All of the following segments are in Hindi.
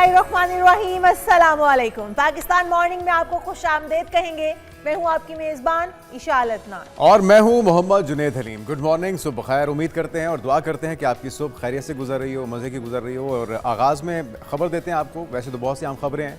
बिस्मिल्लाहिर्रहमानिर्रहीम, अस्सलाम वालेकुम। पाकिस्तान मॉर्निंग में आपको खुशामदीद कहेंगे। मैं हूं आपकी मेज़बान इशाअल अदनान और मैं हूं मोहम्मद जुनैद हलीम। गुड मॉर्निंग, सुबह खैर। उम्मीद करते हैं और दुआ करते हैं कि आपकी सुबह खैरियत से गुजर रही हो, मज़े की गुजर रही हो। और आगाज़ में खबर देते हैं आपको। वैसे तो बहुत सी आम खबरें हैं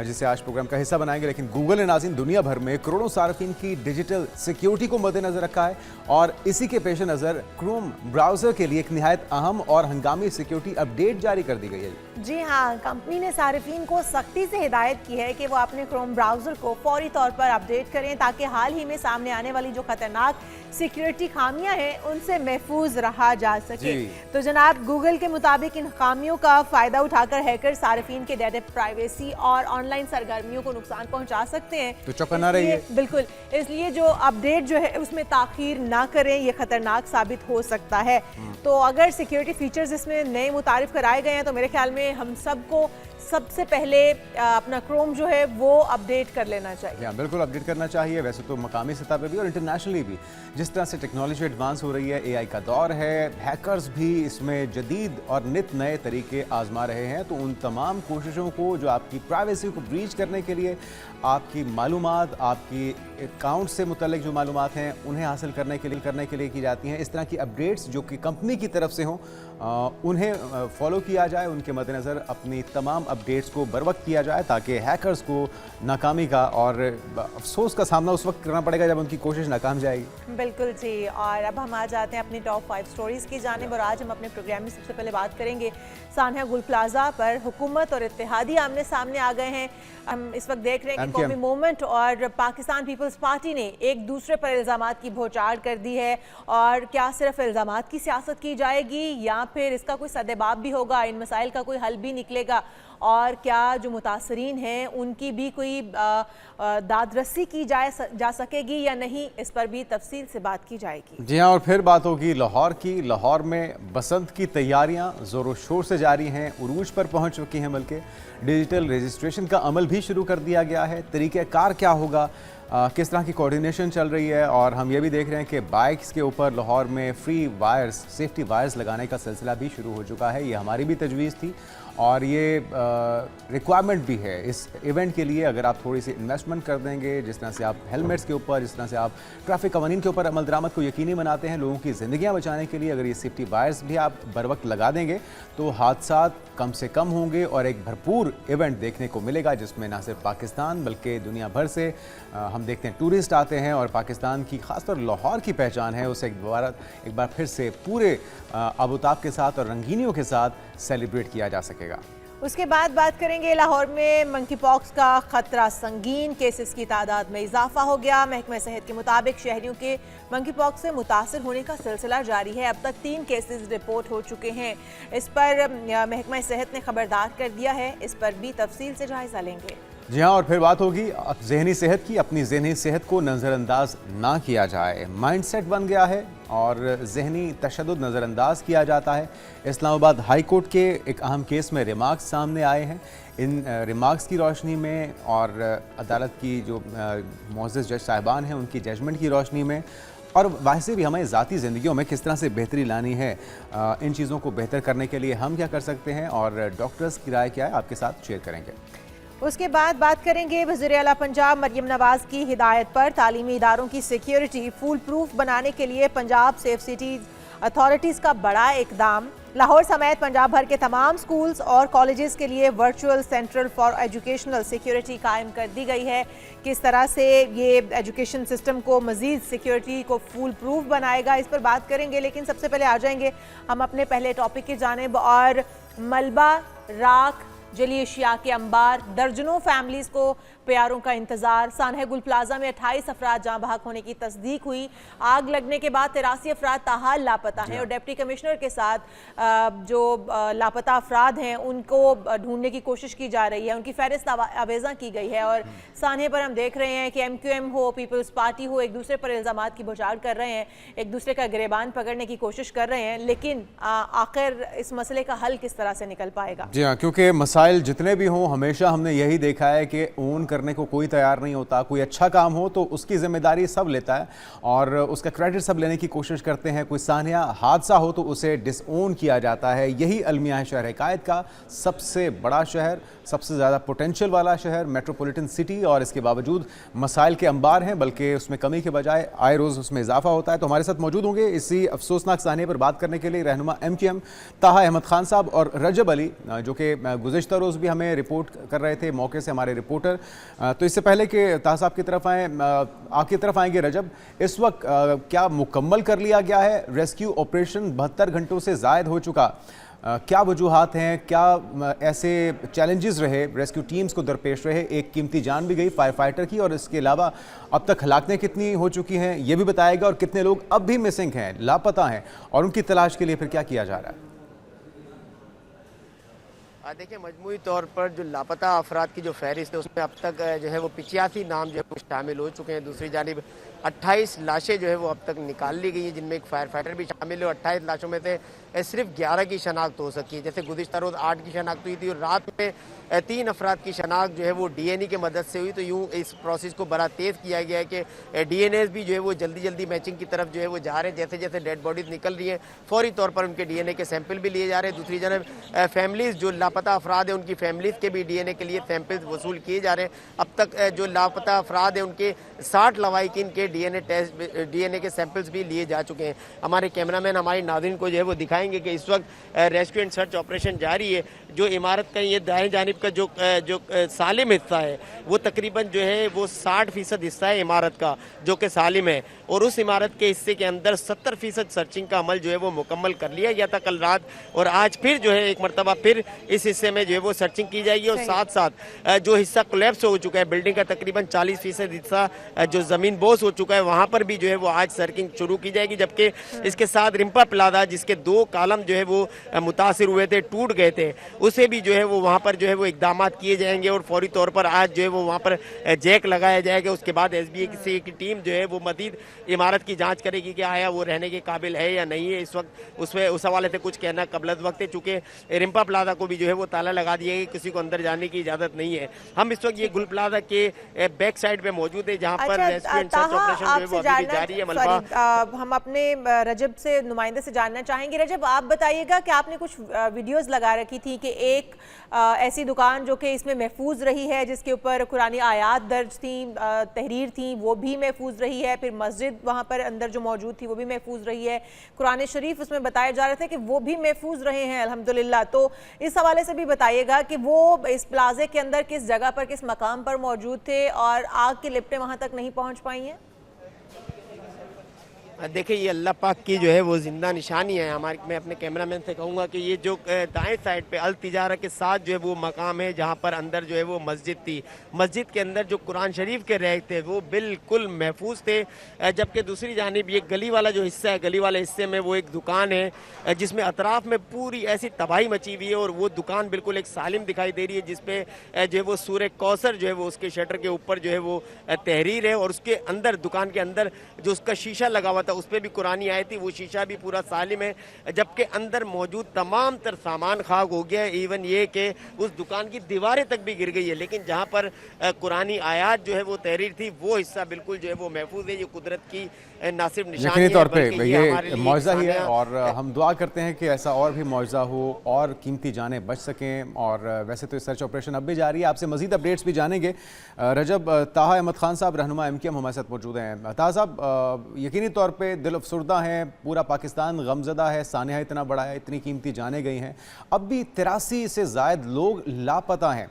जिसे आज प्रोग्राम का हिस्सा बनाएंगे, लेकिन गूगल ने नाज़रीन दुनिया भर में करोड़ों सार्फिन की डिजिटल सिक्योरिटी को मद्देनजर रखा है और इसी के पेश नज़र क्रोम ब्राउज़र के लिए एक निहायत अहम और हंगामी सिक्योरिटी अपडेट जारी कर दी गई है। जी हाँ, कंपनी ने सार्फिन को सख्ती से हिदायत की है कि वो अपने क्रोम ब्राउज़र को फौरी तौर पर अपडेट करें ताकि हाल ही में सामने आने वाली जो खतरनाक सिक्योरिटी खामियां हैं उनसे महफूज रहा जा सके। तो जनाब, गूगल के मुताबिक इन खामियों का फ़ायदा उठाकर हैकर सार्फिन के डेटा प्राइवेसी और ऑनलाइन सरगर्मियों को नुकसान पहुंचा सकते हैं। तो चौकन्ना रहिए। बिल्कुल, इसलिए जो अपडेट जो है उसमें ताखीर ना करें, ये खतरनाक साबित हो सकता है। तो अगर सिक्योरिटी फीचर्स इसमें नए मुतारिफ कराए गए हैं तो मेरे ख्याल में हम सबको सबसे पहले अपना क्रोम जो है वो अपडेट कर लेना चाहिए। हाँ, बिल्कुल अपडेट करना चाहिए। वैसे तो मकामी सतह पे भी और इंटरनेशनली भी जिस तरह से टेक्नोलॉजी एडवांस हो रही है, एआई का दौर है, हैकर्स भी इसमें जदीद और नित नए तरीके आजमा रहे हैं। तो उन तमाम कोशिशों को जो आपकी प्राइवेसी को ब्रीच करने के लिए, आपकी मालूमात, आपकी अकाउंट से मुतल्लिक जो मालूमात हैं उन्हें हासिल करने के लिए की जाती हैं, इस तरह की अपडेट्स जो कि कंपनी की तरफ से हों उन्हें फॉलो किया जाए। उनके मद्देनज़र अपनी तमाम अपडेट्स को बर वक्त किया जाए ताकि हैकर्स को नाकामी का और अफसोस का सामना उस वक्त करना पड़ेगा जब उनकी कोशिश नाकाम जाएगी। बिल्कुल जी। और अब हम आ जाते हैं अपनी टॉप 5 स्टोरीज़ की जानिब। और आज हम अपने प्रोग्राम में सबसे पहले बात करेंगे सान्हा गुल प्लाजा पर हुकूमत और इत्तेहादी आमने सामने आ गए हैं। हम इस वक्त देख रहे हैं कि कौमी मूवमेंट और पाकिस्तान पीपल्स पार्टी ने एक दूसरे पर इल्ज़ामात की बौछार कर दी है। और क्या सिर्फ इल्ज़ामात की सियासत की जाएगी या फिर इसका कोई सद्देबाब भी होगा, इन मसाइल का कोई हल भी निकलेगा, और क्या जो मुतासरीन हैं उनकी भी कोई दादरसी की जा सकेगी या नहीं, इस पर भी तफसील से बात की जाएगी। जी हाँ, और फिर बात होगी लाहौर की। लाहौर में बसंत की तैयारियां ज़ोरों शोर से जारी हैं, उरूज पर पहुंच चुकी हैं, बल्कि डिजिटल रजिस्ट्रेशन का अमल भी शुरू कर दिया गया है। तरीक़ेकार क्या होगा, किस तरह की कोऑर्डिनेशन चल रही है, और हम ये भी देख रहे हैं कि बाइक्स के ऊपर लाहौर में फ्री वायर्स, सेफ्टी वायर्स लगाने का सिलसिला भी शुरू हो चुका है। ये हमारी भी तजवीज़ थी और ये रिक्वायरमेंट भी है इस इवेंट के लिए। अगर आप थोड़ी सी इन्वेस्टमेंट कर देंगे, जिस तरह से आप हेलमेट्स के ऊपर, जिस तरह से आप ट्रैफिक कवानीन के ऊपर अमल दरामद को यकीनी बनाते हैं लोगों की ज़िंदगियाँ बचाने के लिए, अगर ये सेफ्टी वायर्स भी आप बर वक्त लगा देंगे तो हादसात कम से कम होंगे और एक भरपूर इवेंट देखने को मिलेगा जिसमें ना सिर्फ पाकिस्तान बल्कि दुनिया भर से हम देखते हैं टूरिस्ट आते हैं। और पाकिस्तान की खासतौर लाहौर की पहचान है, उसे एक बार फिर से पूरे आबोताब के साथ और रंगीनियों के साथ सेलिब्रेट किया जा सकेगा। उसके बाद बात करेंगे लाहौर में मंकी पॉक्स का खतरा संगीन, केसेस की तादाद में इजाफा हो गया। महकमा सेहत के मुताबिक शहरियों के मंकी पॉक्स से मुतासर होने का सिलसिला जारी है। अब तक 3 केसेस रिपोर्ट हो चुके हैं। इस पर महकमा सेहत ने खबरदार कर दिया है। इस पर भी तफसील से जायजा लेंगे। जी हाँ, और फिर बात होगी ज़हनी सेहत की। अपनी ज़हनी सेहत को नज़रअंदाज ना किया जाए, माइंडसेट बन गया है और ज़हनी तशद्दुद नज़रअंदाज किया जाता है। इस्लामाबाद हाई कोर्ट के एक अहम केस में रिमार्क्स सामने आए हैं। इन रिमार्क्स की रोशनी में और अदालत की जो मुअज़्ज़ज़ जज साहिबान हैं उनकी जजमेंट की रोशनी में, और वैसे भी हमें ज़ाती ज़िंदगियों में किस तरह से बेहतरी लानी है, इन चीज़ों को बेहतर करने के लिए हम क्या कर सकते हैं और डॉक्टर्स की राय क्या है, आपके साथ शेयर करेंगे। उसके बाद बात करेंगे वज़ीर आला पंजाब मरियम नवाज़ की हिदायत पर तालीमी इदारों की सिक्योरिटी फूल प्रूफ बनाने के लिए पंजाब सेफ सिटीज़ अथॉरिटीज़ का बड़ा इकदाम। लाहौर समेत पंजाब भर के तमाम स्कूल्स और कॉलेजेस के लिए virtual central for educational security कायम कर दी गई है। किस तरह से ये एजुकेशन सिस्टम को मज़ीद सिक्योरिटी को फूल प्रूफ बनाएगा, इस पर बात करेंगे। लेकिन सबसे पहले आ जाएंगे हम अपने पहले टॉपिक की जानिब। और मलबा, राख, जली अशिया के अंबार, दर्जनों फैमिलीज को प्यारों का इंतजार। सान्हा गुल प्लाजा में 28 अफराद जहाँ बहक होने की तस्दीक हुई। आग लगने के बाद 83 अफराद ताहाल लापता हैं और डिप्टी कमिश्नर के साथ जो लापता अफराद हैं उनको ढूंढने की कोशिश की जा रही है, उनकी फहरिस्त आवेज़ा की गई है। और सान्हे पर हम देख रहे हैं कि MQM हो, पीपल्स पार्टी हो, एक दूसरे पर इल्ज़ामात की बौछार कर रहे हैं, एक दूसरे का गिरेबान पकड़ने की कोशिश कर रहे हैं। लेकिन आखिर इस मसले का हल किस तरह से निकल पाएगा? जी हाँ, क्योंकि मसाइल जितने भी हों हमेशा हमने यही देखा है कि ओन करने करने को कोई तैयार नहीं होता। कोई अच्छा काम हो तो उसकी जिम्मेदारी सब लेता है और उसका क्रेडिट सब लेने की कोशिश करते हैं। कोई सानिया हादसा हो तो उसे डिसओन किया जाता है। यही अलमिया है शहर हिकायत का, सबसे बड़ा शहर, सबसे ज़्यादा पोटेंशियल वाला शहर, मेट्रोपॉलिटन सिटी, और इसके बावजूद मसाइल के अंबार हैं, बल्कि उसमें कमी के बजाय आए रोज़ उसमें इजाफा होता है। तो हमारे साथ मौजूद होंगे इसी अफसोसनाक सानिया पर बात करने के लिए रहनुमा MQM ताहा अहमद खान साहब और रजब अली, जो कि गुज़िश्ता रोज़ भी हमें रिपोर्ट कर रहे थे मौके से, हमारे रिपोर्टर। तो इससे पहले कि ताहा साहब की तरफ आए, आपकी तरफ आएंगे रजब, इस वक्त क्या मुकम्मल कर लिया गया है रेस्क्यू ऑपरेशन? 72 घंटों से ज़ायद हो चुका, क्या वजूहात हैं, क्या ऐसे चैलेंजेस रहे रेस्क्यू टीम्स को दरपेश रहे? एक कीमती जान भी गई फायर फाइटर की, और इसके अलावा अब तक हलाकतें कितनी हो चुकी हैं ये भी बताएगा, और कितने लोग अब भी मिसिंग हैं, लापता हैं, और उनकी तलाश के लिए फिर क्या किया जा रहा है? देखिए, मजमूई तौर पर जो लापता अफराद की जो फहरिस्त है उसमें अब तक जो है वो 85 नाम जो है वो शामिल हो चुके हैं। दूसरी जानिब 28 लाशें जो है वो अब तक निकाल ली गई हैं, जिनमें एक फायर फाइटर भी शामिल है। और 28 लाशों में से सिर्फ 11 की शनाख्त हो सकी है। जैसे गुज़िश्ता रोज़ 8 की शनाख्त हुई थी और रात में 3 अफराद की शनाख्त जो है वो DNA की मदद से हुई। तो यूँ इस प्रोसेस को बड़ा तेज़ किया गया है कि DNAs भी जो है वो जल्दी जल्दी मैचिंग की तरफ जो है वो जा रहे हैं। जैसे जैसे डेड बॉडीज निकल रही हैं फौरी तौर पर उनके DNA के सैंपल भी लिए जा रहे हैं। दूसरी जानब फैमिलीज़ जो लापता अफराद हैं उनकी फैमिलीज़ के भी DNA के लिए सैंपल्स वसूल किए जा रहे हैं। अब तक जो लापता अफराद हैं उनके 60 लवाहिकीन के DNA के सैंपल्स भी लिए जा चुके हैं। हमारे कैमरामैन हमारी नाज़रीन को जो है वो दिखाएंगे कि इस वक्त रेस्क्यू एंड सर्च ऑपरेशन जारी है। जो इमारत का ये दाएं जानिब का जो सालिम हिस्सा है वो तकरीबन जो है वो 60% हिस्सा है इमारत का जो कि सालिम है, और उस इमारत के हिस्से के अंदर 70% सर्चिंग का अमल जो है वो मुकम्मल कर लिया गया था कल रात, और आज फिर जो है एक मरतबा फिर इस हिस्से में जो है वो सर्चिंग की जाएगी। और साथ साथ जो हिस्सा कोलैप्स हो चुका है बिल्डिंग का तकरीबन 40% हिस्सा जो ज़मीन बोस हो चुका है वहाँ पर भी जो है वो आज सर्चिंग शुरू की जाएगी। जबकि इसके साथ रिम्पा प्लाजा जिसके 2 कॉलम जो है वो मुतासिर हुए थे, टूट गए थे, उसे भी जो है वो वहाँ पर जो है वो इकदाम किए जाएंगे। और फौरी तौर पर आज जो है वो वहाँ पर जैक लगाया जाएगा। उसके बाद SBA की टीम जो है वो मजीद इमारत की जांच करेगी कि आया वो रहने के काबिल है या नहीं है। इस वक्त उसमें उस हवाले से कुछ कहना कबल वक्त है, चूँकि रिम्पा प्लाजा को भी जो है वो ताला लगा दिया है, किसी को अंदर जाने की इजाज़त नहीं है। हम इस वक्त ये गुल प्लाजा के बैक साइड पे मौजूद है जहाँ पर रेस्क्यू एंड सर्च ऑपरेशन जो है वो अभी भी जारी है। मलबा हम अपने रजब से नुमाइंदे से जानना चाहेंगे। रजब, आप बताइएगा कि आपने कुछ वीडियोस लगा रखी थी कि एक ऐसी दुकान जो कि इसमें महफूज रही है जिसके ऊपर कुरानी आयात दर्ज थी, तहरीर थी, वो भी महफूज रही है। फिर मस्जिद वहाँ पर अंदर जो मौजूद थी वो भी महफूज रही है। कुरान शरीफ उसमें बताए जा रहे थे कि वो भी महफूज रहे हैं अल्हम्दुलिल्लाह। तो इस हवाले से भी बताइएगा कि वो इस प्लाजे के अंदर किस जगह पर, किस मकाम पर मौजूद थे और आग की लिपटें वहाँ तक नहीं पहुँच पाई हैं। देखिए, ये अल्लाह पाक की जो है वो जिंदा निशानी है हमारी। मैं अपने कैमरामैन से कहूँगा कि ये जो दाएं साइड पे अल तिजारा के साथ जो है वो मकाम है जहाँ पर अंदर जो है वो मस्जिद थी। मस्जिद के अंदर जो कुरान शरीफ के रैक थे वो बिल्कुल महफूज थे। जबकि दूसरी जानिब ये गली वाला जो हिस्सा है, गली वाले हिस्से में वो एक दुकान है जिसमें अतराफ में पूरी ऐसी तबाही मची हुई है, और वो दुकान बिल्कुल एक सालिम दिखाई दे रही है जिसपे जो है वो सूरह कौसर जो है वो उसके शटर के ऊपर जो है वो तहरीर है, और उसके अंदर दुकान के अंदर जो उसका शीशा लगा हुआ था उस पर भी कुरानी आई थी, वो शीशा भी पूरा सालिम है। जबकि अंदर मौजूद तमाम तर सामान खाक हो गया है, इवन ये कि उस दुकान की दीवारें तक भी गिर गई है। लेकिन जहाँ पर कुरानी आयात जो है वो तहरीर थी वो हिस्सा बिल्कुल जो है वो महफूज है। ये कुदरत की ना सिर्फ निशानी तौर पे ये मौजज़ा ही है, और हम दुआ करते हैं कि ऐसा और भी मौजज़ा हो और कीमती जानें बच सकें। और वैसे तो सर्च ऑपरेशन अब भी जारी है, आपसे मजीद अपडेट्स भी जानेंगे। रजब, ताहा अहमद खान साहब रहनुमा MQM हमारे साथ मौजूद हैं। ताहा साहब, यकीनी तौर पर दिल अफसुर्दा हैं, पूरा पाकिस्तान गमज़दा है, सानिया इतना बड़ा है, इतनी कीमती जानें गई हैं, अब भी 83 से ज़ायद लोग लापता हैं।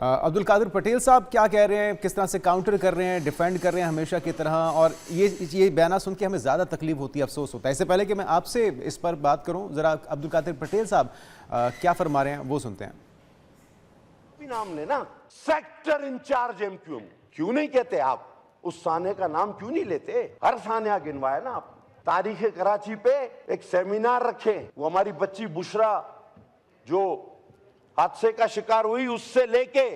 अब्दुल कादिर पटेल साहब क्या कह रहे हैं, किस तरह से काउंटर कर रहे हैं, डिफेंड कर रहे हैं हमेशा की तरह, और ये बयान सुन के हमें ज़्यादा तकलीफ होती है, अफसोस होता है। इससे पहले कि मैं आपसे इस पर बात करूं, ज़रा अब्दुल कादिर पटेल साहब क्या फरमा रहे हैं वो सुनते हैं। नाम लेना सेक्टर इंचार्ज MQM क्यों नहीं कहते आप? उस साने का नाम क्यों नहीं लेते? हर सानिया गिनवाया ना आप। तारीख कराची पे एक सेमिनार रखें, वो हमारी बच्ची बुशरा जो हादसे का शिकार हुई उससे लेके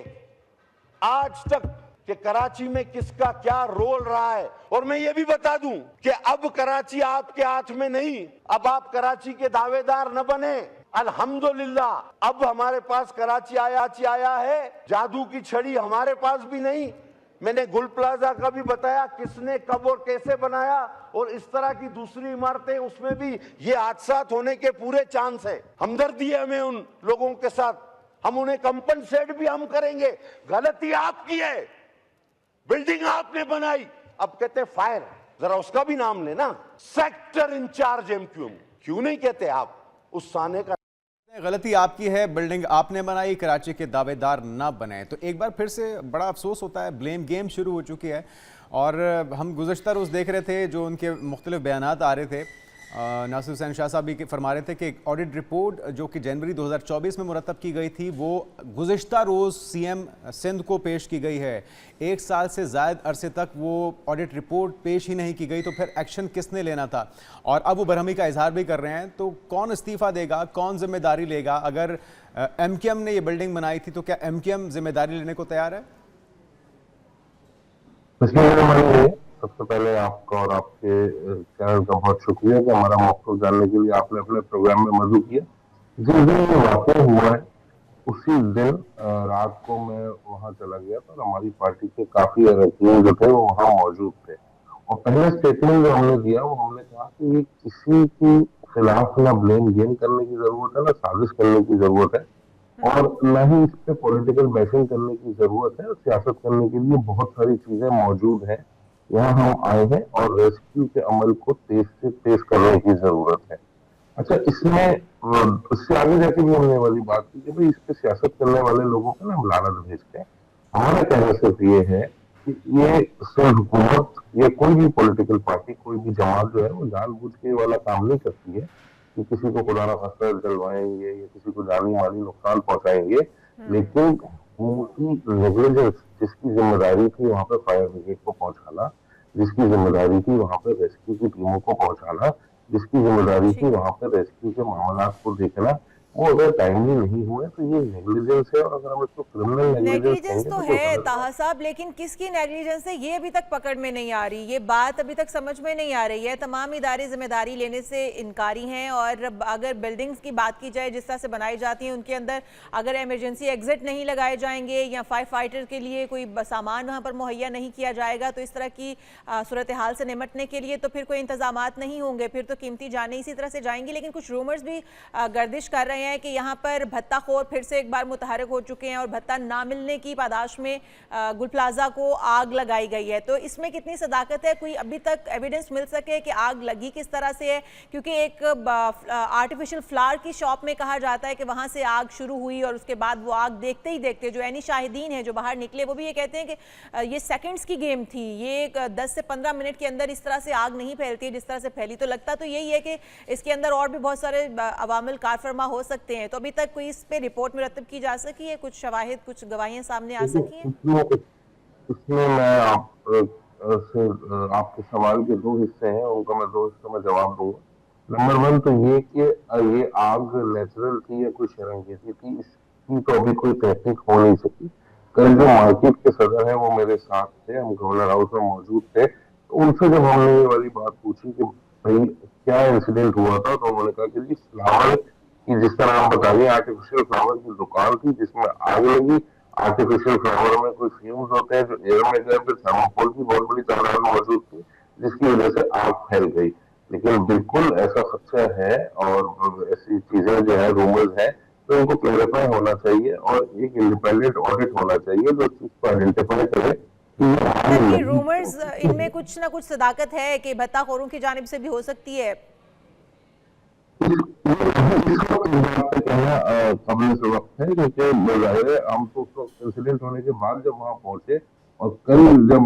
आज तक कि कराची में किसका क्या रोल रहा है। और मैं ये भी बता दूं कि अब कराची आपके हाथ में नहीं, अब आप कराची के दावेदार न बने, अल्हम्दुलिल्लाह अब हमारे पास कराची आया है। जादू की छड़ी हमारे पास भी नहीं। मैंने गुल प्लाजा का भी बताया किसने कब और कैसे बनाया, और इस तरह की दूसरी इमारतें उसमें भी ये हादसात होने के पूरे चांस है। हमदर्दी है हमें उन लोगों के साथ, हम उन्हें कंपनसेट भी हम करेंगे। गलती आपकी है, बिल्डिंग आपने बनाई, अब कहते फायर, जरा उसका भी नाम लेना, सेक्टर इंचार्ज एमक्यूएम क्यों नहीं कहते आप उस साने का? गलती आपकी है, बिल्डिंग आपने बनाई, कराची के दावेदार ना बने। तो एक बार फिर से बड़ा अफसोस होता है, ब्लेम गेम शुरू हो चुकी है। और हम गुज़श्ता रोज़ देख रहे थे जो उनके मुख्तलिफ बयानात आ रहे थे। नासिर हुसैन शाह साहब भी फरमा रहे थे कि एक ऑडिट रिपोर्ट जो कि जनवरी 2024 में मुरतब की गई थी वो गुज़श्ता रोज़ सीएम सिंध को पेश की गई है। 1 साल से ज़ायद अरसे तक वो ऑडिट रिपोर्ट पेश ही नहीं की गई, तो फिर एक्शन किसने लेना था? और अब वो बरहमी का इजहार भी कर रहे हैं, तो कौन इस्तीफ़ा देगा, कौन जिम्मेदारी लेगा? अगर एमक्यूएम ने ये बिल्डिंग बनाई थी तो क्या एमक्यूएम जिम्मेदारी लेने को तैयार है? सबसे पहले आपका और आपके चैनल का बहुत शुक्रिया कि हमारा मौक़िफ़ जानने के लिए आपने अपने प्रोग्राम में मदद किया। जिस दिन ये वाक़या हुआ है उसी दिन रात को मैं वहाँ चला गया था और हमारी पार्टी के काफी अरकान जो थे वो वहाँ मौजूद थे। और पहले स्टेटमेंट जो हमने दिया वो हमने कहा कि ये किसी के खिलाफ ना ब्लेम गेम करने की जरूरत है, ना साजिश करने की जरूरत है, और न ही इस पे पॉलिटिकल बैशिंग करने की जरूरत है। सियासत करने के लिए बहुत सारी चीजें मौजूद हैं। यहाँ हम आए हैं और रेस्क्यू के अमल को तेज से तेज करने की जरूरत है। अच्छा, इसमें उससे आगे जाके भी हमने वाली बात की कि भाई इस पे सियासत करने वाले लोगों को ना हम लानत भेजते हैं। हमारा कहना सिर्फ ये है कि ये सिर्फ हुकूमत या कोई भी पॉलिटिकल पार्टी, कोई भी जमात जो है वो जानबूझ के वाला काम नहीं करती है कि किसी को खुदा ना खास्ता जलवाएंगे या किसी को जानी माली नुकसान पहुंचाएंगे, लेकिन उनकी नेग्लिजेंस, जिसकी जिम्मेदारी थी वहां पे फायर ब्रिगेड को पहुंचाना, जिसकी जिम्मेदारी थी वहां पे रेस्क्यू की टीमों को पहुंचाना, जिसकी जिम्मेदारी थी वहां पे रेस्क्यू के मामला को देखना, वो अगर टाइमली नहीं हुए तो ये नेग्लिजेंस है। और अगर हम इसको क्रिमिनल नेग्लिजेंस तो है ताहा साहब, लेकिन किसकी नेग्लिजेंस है ये अभी तक पकड़ में नहीं आ रही, ये बात अभी तक समझ में नहीं आ रही है। तमाम इदारे जिम्मेदारी लेने से इनकारी हैं। और अगर बिल्डिंग्स की बात की जाए जिस तरह से बनाई जाती हैं, उनके अंदर अगर इमरजेंसी एग्जिट नहीं लगाए जाएंगे या फायर फाइटर के लिए कोई सामान वहाँ पर मुहैया नहीं किया जाएगा, तो इस तरह की सूरत हाल से निपटने के लिए तो फिर कोई इंतजामात नहीं होंगे, फिर तो कीमती जाने इसी तरह से जाएंगी। लेकिन कुछ रूमर्स भी गर्दिश कर रहे हैं कि यहाँ पर भत्ताखोर फिर से एक बार मुतहरक हो चुके हैं और भत्ता ना मिलने की पादाश में गुल प्लाजा को आग लगाई गई है। तो इसमें कितनी सदाकत है? कोई अभी तक एविडेंस मिल सके कि आग लगी किस तरह से है? क्योंकि एक आर्टिफिशियल फ्लावर की शॉप में कहा जाता है कि वहां से आग शुरू हुई और उसके बाद वो आग देखते ही देखते जो ऐनी शाहिदीन है जो बाहर निकले, वो भी ये कहते हैं कि ये सेकंड्स की गेम थी, ये 10 से 15 मिनट के अंदर इस तरह से आग नहीं फैलती जिस तरह से फैली। तो लगता तो यही है कि इसके अंदर और भी बहुत सारे अवामिल कारफरमा हो सकते हैं। तो अभी तक कोई इस पे रिपोर्ट मुरतब की जा सकी है? कुछ शवाहिद, कुछ गवाहियां सामने आ सकी हैं? इसमें मैं आपके सवाल के 2 हिस्से हैं, उनका मैं 2 हिस्सों में जवाब दूंगा। नंबर 1 तो ये कि ये आग नेचुरल थी या कोई शरंगेजी थी, इसकी तो अभी कोई तहकीक हो नहीं सकी। कल जो मार्केट के सदर हैं वो मेरे साथ थे, हम गवर्नर हाउस में मौजूद थे, तो उनसे जब हमने ये वाली बात पूछी कि भाई क्या इंसिडेंट हुआ था, तो उन्होंने कहा कि जी फ्लावर की, जिस तरह हम बता रहे, आर्टिफिशियल फ्लावर की दुकान थी जिसमें आग लगी। आर्टिफिशियल फ्लावर में कुछ फ्यूम्स होते हैं जो एयर में गए, फिर थर्मोकोल की बहुत बड़ी तादाद मौजूद थी जिसकी वजह से आग फैल गई। लेकिन बिल्कुल ऐसा खदशा है और ऐसी चीजें जो है रूमर्स है, तो इनको क्लैरिफाई होना चाहिए और एक इंडिपेंडेंट ऑडिट होना चाहिए जो चीज को आइडेंटिफाई करे। रूमर्स इनमें कुछ ना कुछ सदाकत है कि भत्ताखोरों की जानिब से भी हो सकती है? कबल से वक्त है, क्योंकि हम तो उस वक्त इंसिडेंट होने के बाद जब वहां पहुंचे और कल जब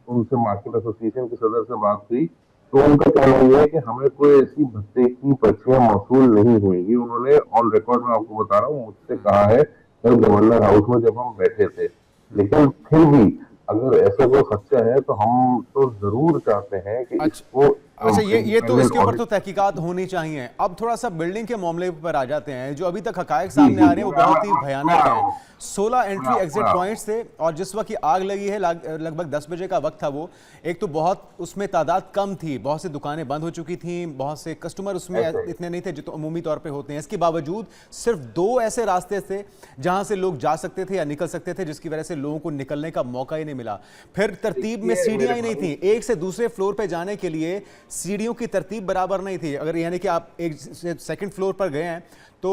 उनसे मार्केट एसोसिएशन के सदर से बात हुई तो उनका कहना यह है कि हमें कोई ऐसी भत्ते की पर्चियां मौसूल नहीं हुई। उन्होंने ऑन रिकॉर्ड में आपको बता रहा हूँ मुझसे कहा है कल गवर्नर हाउस में जब हम बैठे थे। लेकिन फिर भी अगर ऐसा कोई खदशा है तो हम तो जरूर चाहते हैं कि इसको अच्छा, ये तो इसके ऊपर तो तहकीकात होनी चाहिए। अब थोड़ा सा बिल्डिंग के मामले पर आ जाते हैं। जो अभी तक हकायक सामने आ रहे हैं वो बहुत ही भयानक हैं। 16 एंट्री एग्जिट पॉइंट्स थे और जिस वक्त की आग लगी है लगभग 10 बजे का वक्त था वो। एक तो बहुत उसमें तादाद कम थी, बहुत सी दुकानें बंद हो चुकी थी, बहुत से कस्टमर उसमें इतने नहीं थे जो तो अमूमी तौर पे होते हैं। इसके बावजूद सिर्फ 2 ऐसे रास्ते थे जहां से लोग जा सकते थे या निकल सकते थे, जिसकी वजह से लोगों को निकलने का मौका ही नहीं मिला। फिर तरतीब में सीढ़ियां ही नहीं थी, एक से दूसरे फ्लोर पे जाने के लिए सीढ़ियों की तरतीब बराबर नहीं थी। अगर यानी कि आप एक सेकंड फ्लोर पर गए हैं तो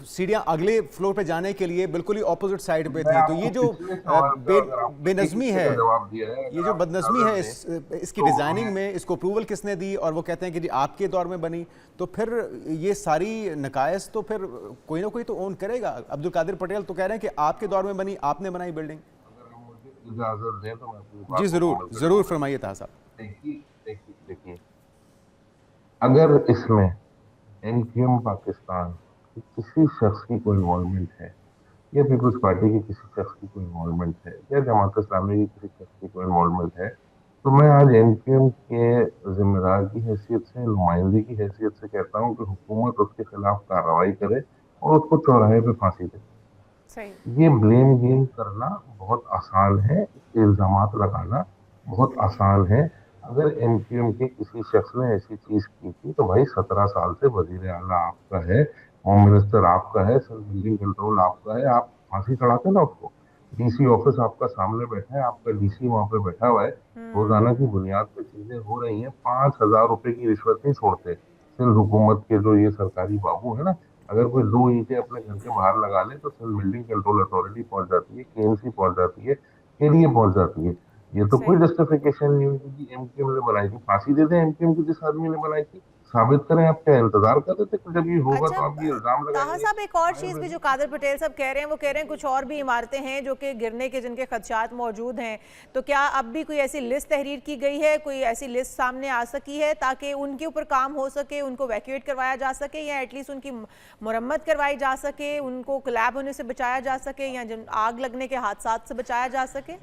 सीढ़ियां अगले फ्लोर पे जाने के लिए बिल्कुल ही ऑपोजिट साइड पे थी। तो ये जो बेनज़मी है, ये जो बदनज़मी है इसकी डिजाइनिंग में, इसको अप्रूवल किसने दी? और वो कहते हैं कि जी आपके दौर में बनी, तो फिर ये सारी नकायस तो फिर कोई ना कोई तो ओन करेगा। अब्दुल कादिर पटेल तो कह रहे हैं कि आपके दौर में बनी, आपने बनाई बिल्डिंग। इजाजत दें तो मैं अपनी बात जी जरूर फरमाइए ताहा साहब। देखिए, अगर इसमें एमक्यूएम पाकिस्तान की किसी शख्स की कोई इन्वॉल्वमेंट है या पीपल्स पार्टी की किसी शख्स की कोई इन्वॉल्वमेंट है या जमात इस्लामी की किसी शख्स की कोई इन्वॉल्वमेंट है, तो मैं आज एमक्यूएम के जिम्मेदार की हैसियत से, नुमाइंदे की हैसियत से कहता हूँ कि हुकूमत उसके खिलाफ कार्रवाई करे और उसको चौराहे पे फांसी दे। ये ब्लेम गेम करना बहुत आसान है, इल्जामात लगाना बहुत आसान है। अगर एमक्यूएम के किसी शख्स ने ऐसी चीज की थी तो भाई 17 साल से वजीर आला आपका है, होम मिनिस्टर आपका है, बिल्डिंग कंट्रोल आपका है, आप फांसी चढ़ाते ना उसको। डीसी ऑफिस आपका सामने बैठा है, आपका डीसी वहां पे बैठा हुआ है, रोजाना की बुनियाद पे चीजें हो रही हैं। 5,000 रुपए की रिश्वत नहीं छोड़ते सिंध हुकूमत के जो ये सरकारी बाबू है ना। अगर कोई 2 ईंटें अपने घर के बाहर लगा ले तो सिंध बिल्डिंग कंट्रोल अथॉरिटी पहुंच जाती है, केएमसी पहुंच जाती है, केडीए पहुंच जाती है। ये तो कोई जस्टिफिकेशन नहीं हुई कि एमक्यूएम ने बनाई थी। फांसी दे दें एमक्यूएम की जिस आदमी ने बनाई थी, साबित करें। आप क्या इंतजार कर रहे थे कि जब ये होगा अच्छा, तो आप ये इल्जाम लगाएंगे? साहब एक और चीज भी जो कादिर पटेल साहब कह रहे हैं, वो कह रहे हैं कुछ और भी इमारतें हैं जो कि गिरने के जिनके खदशात मौजूद हैं। तो क्या अब भी कोई ऐसी लिस्ट तहरीर की गई है, कोई ऐसी लिस्ट सामने आ सकी है ताकि उनके ऊपर काम हो सके, उनको वैक्यूएट करवाया जा सके या एटलीस्ट उनकी मुरम्मत करवाई जा सके, उनको कोलैब होने से बचाया जा सके या आग लगने के हादसात से बचाया जा सके?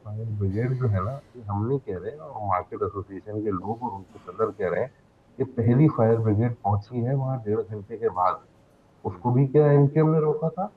फायर ब्रिगेड जो है ना, ये हम नहीं कह रहे और मार्केट एसोसिएशन के लोग और उनके सदर कह रहे हैं कि पहली फायर ब्रिगेड पहुंची है वहां 1.5 घंटे के बाद। उसको भी क्या एमक्यूएम ने रोका था?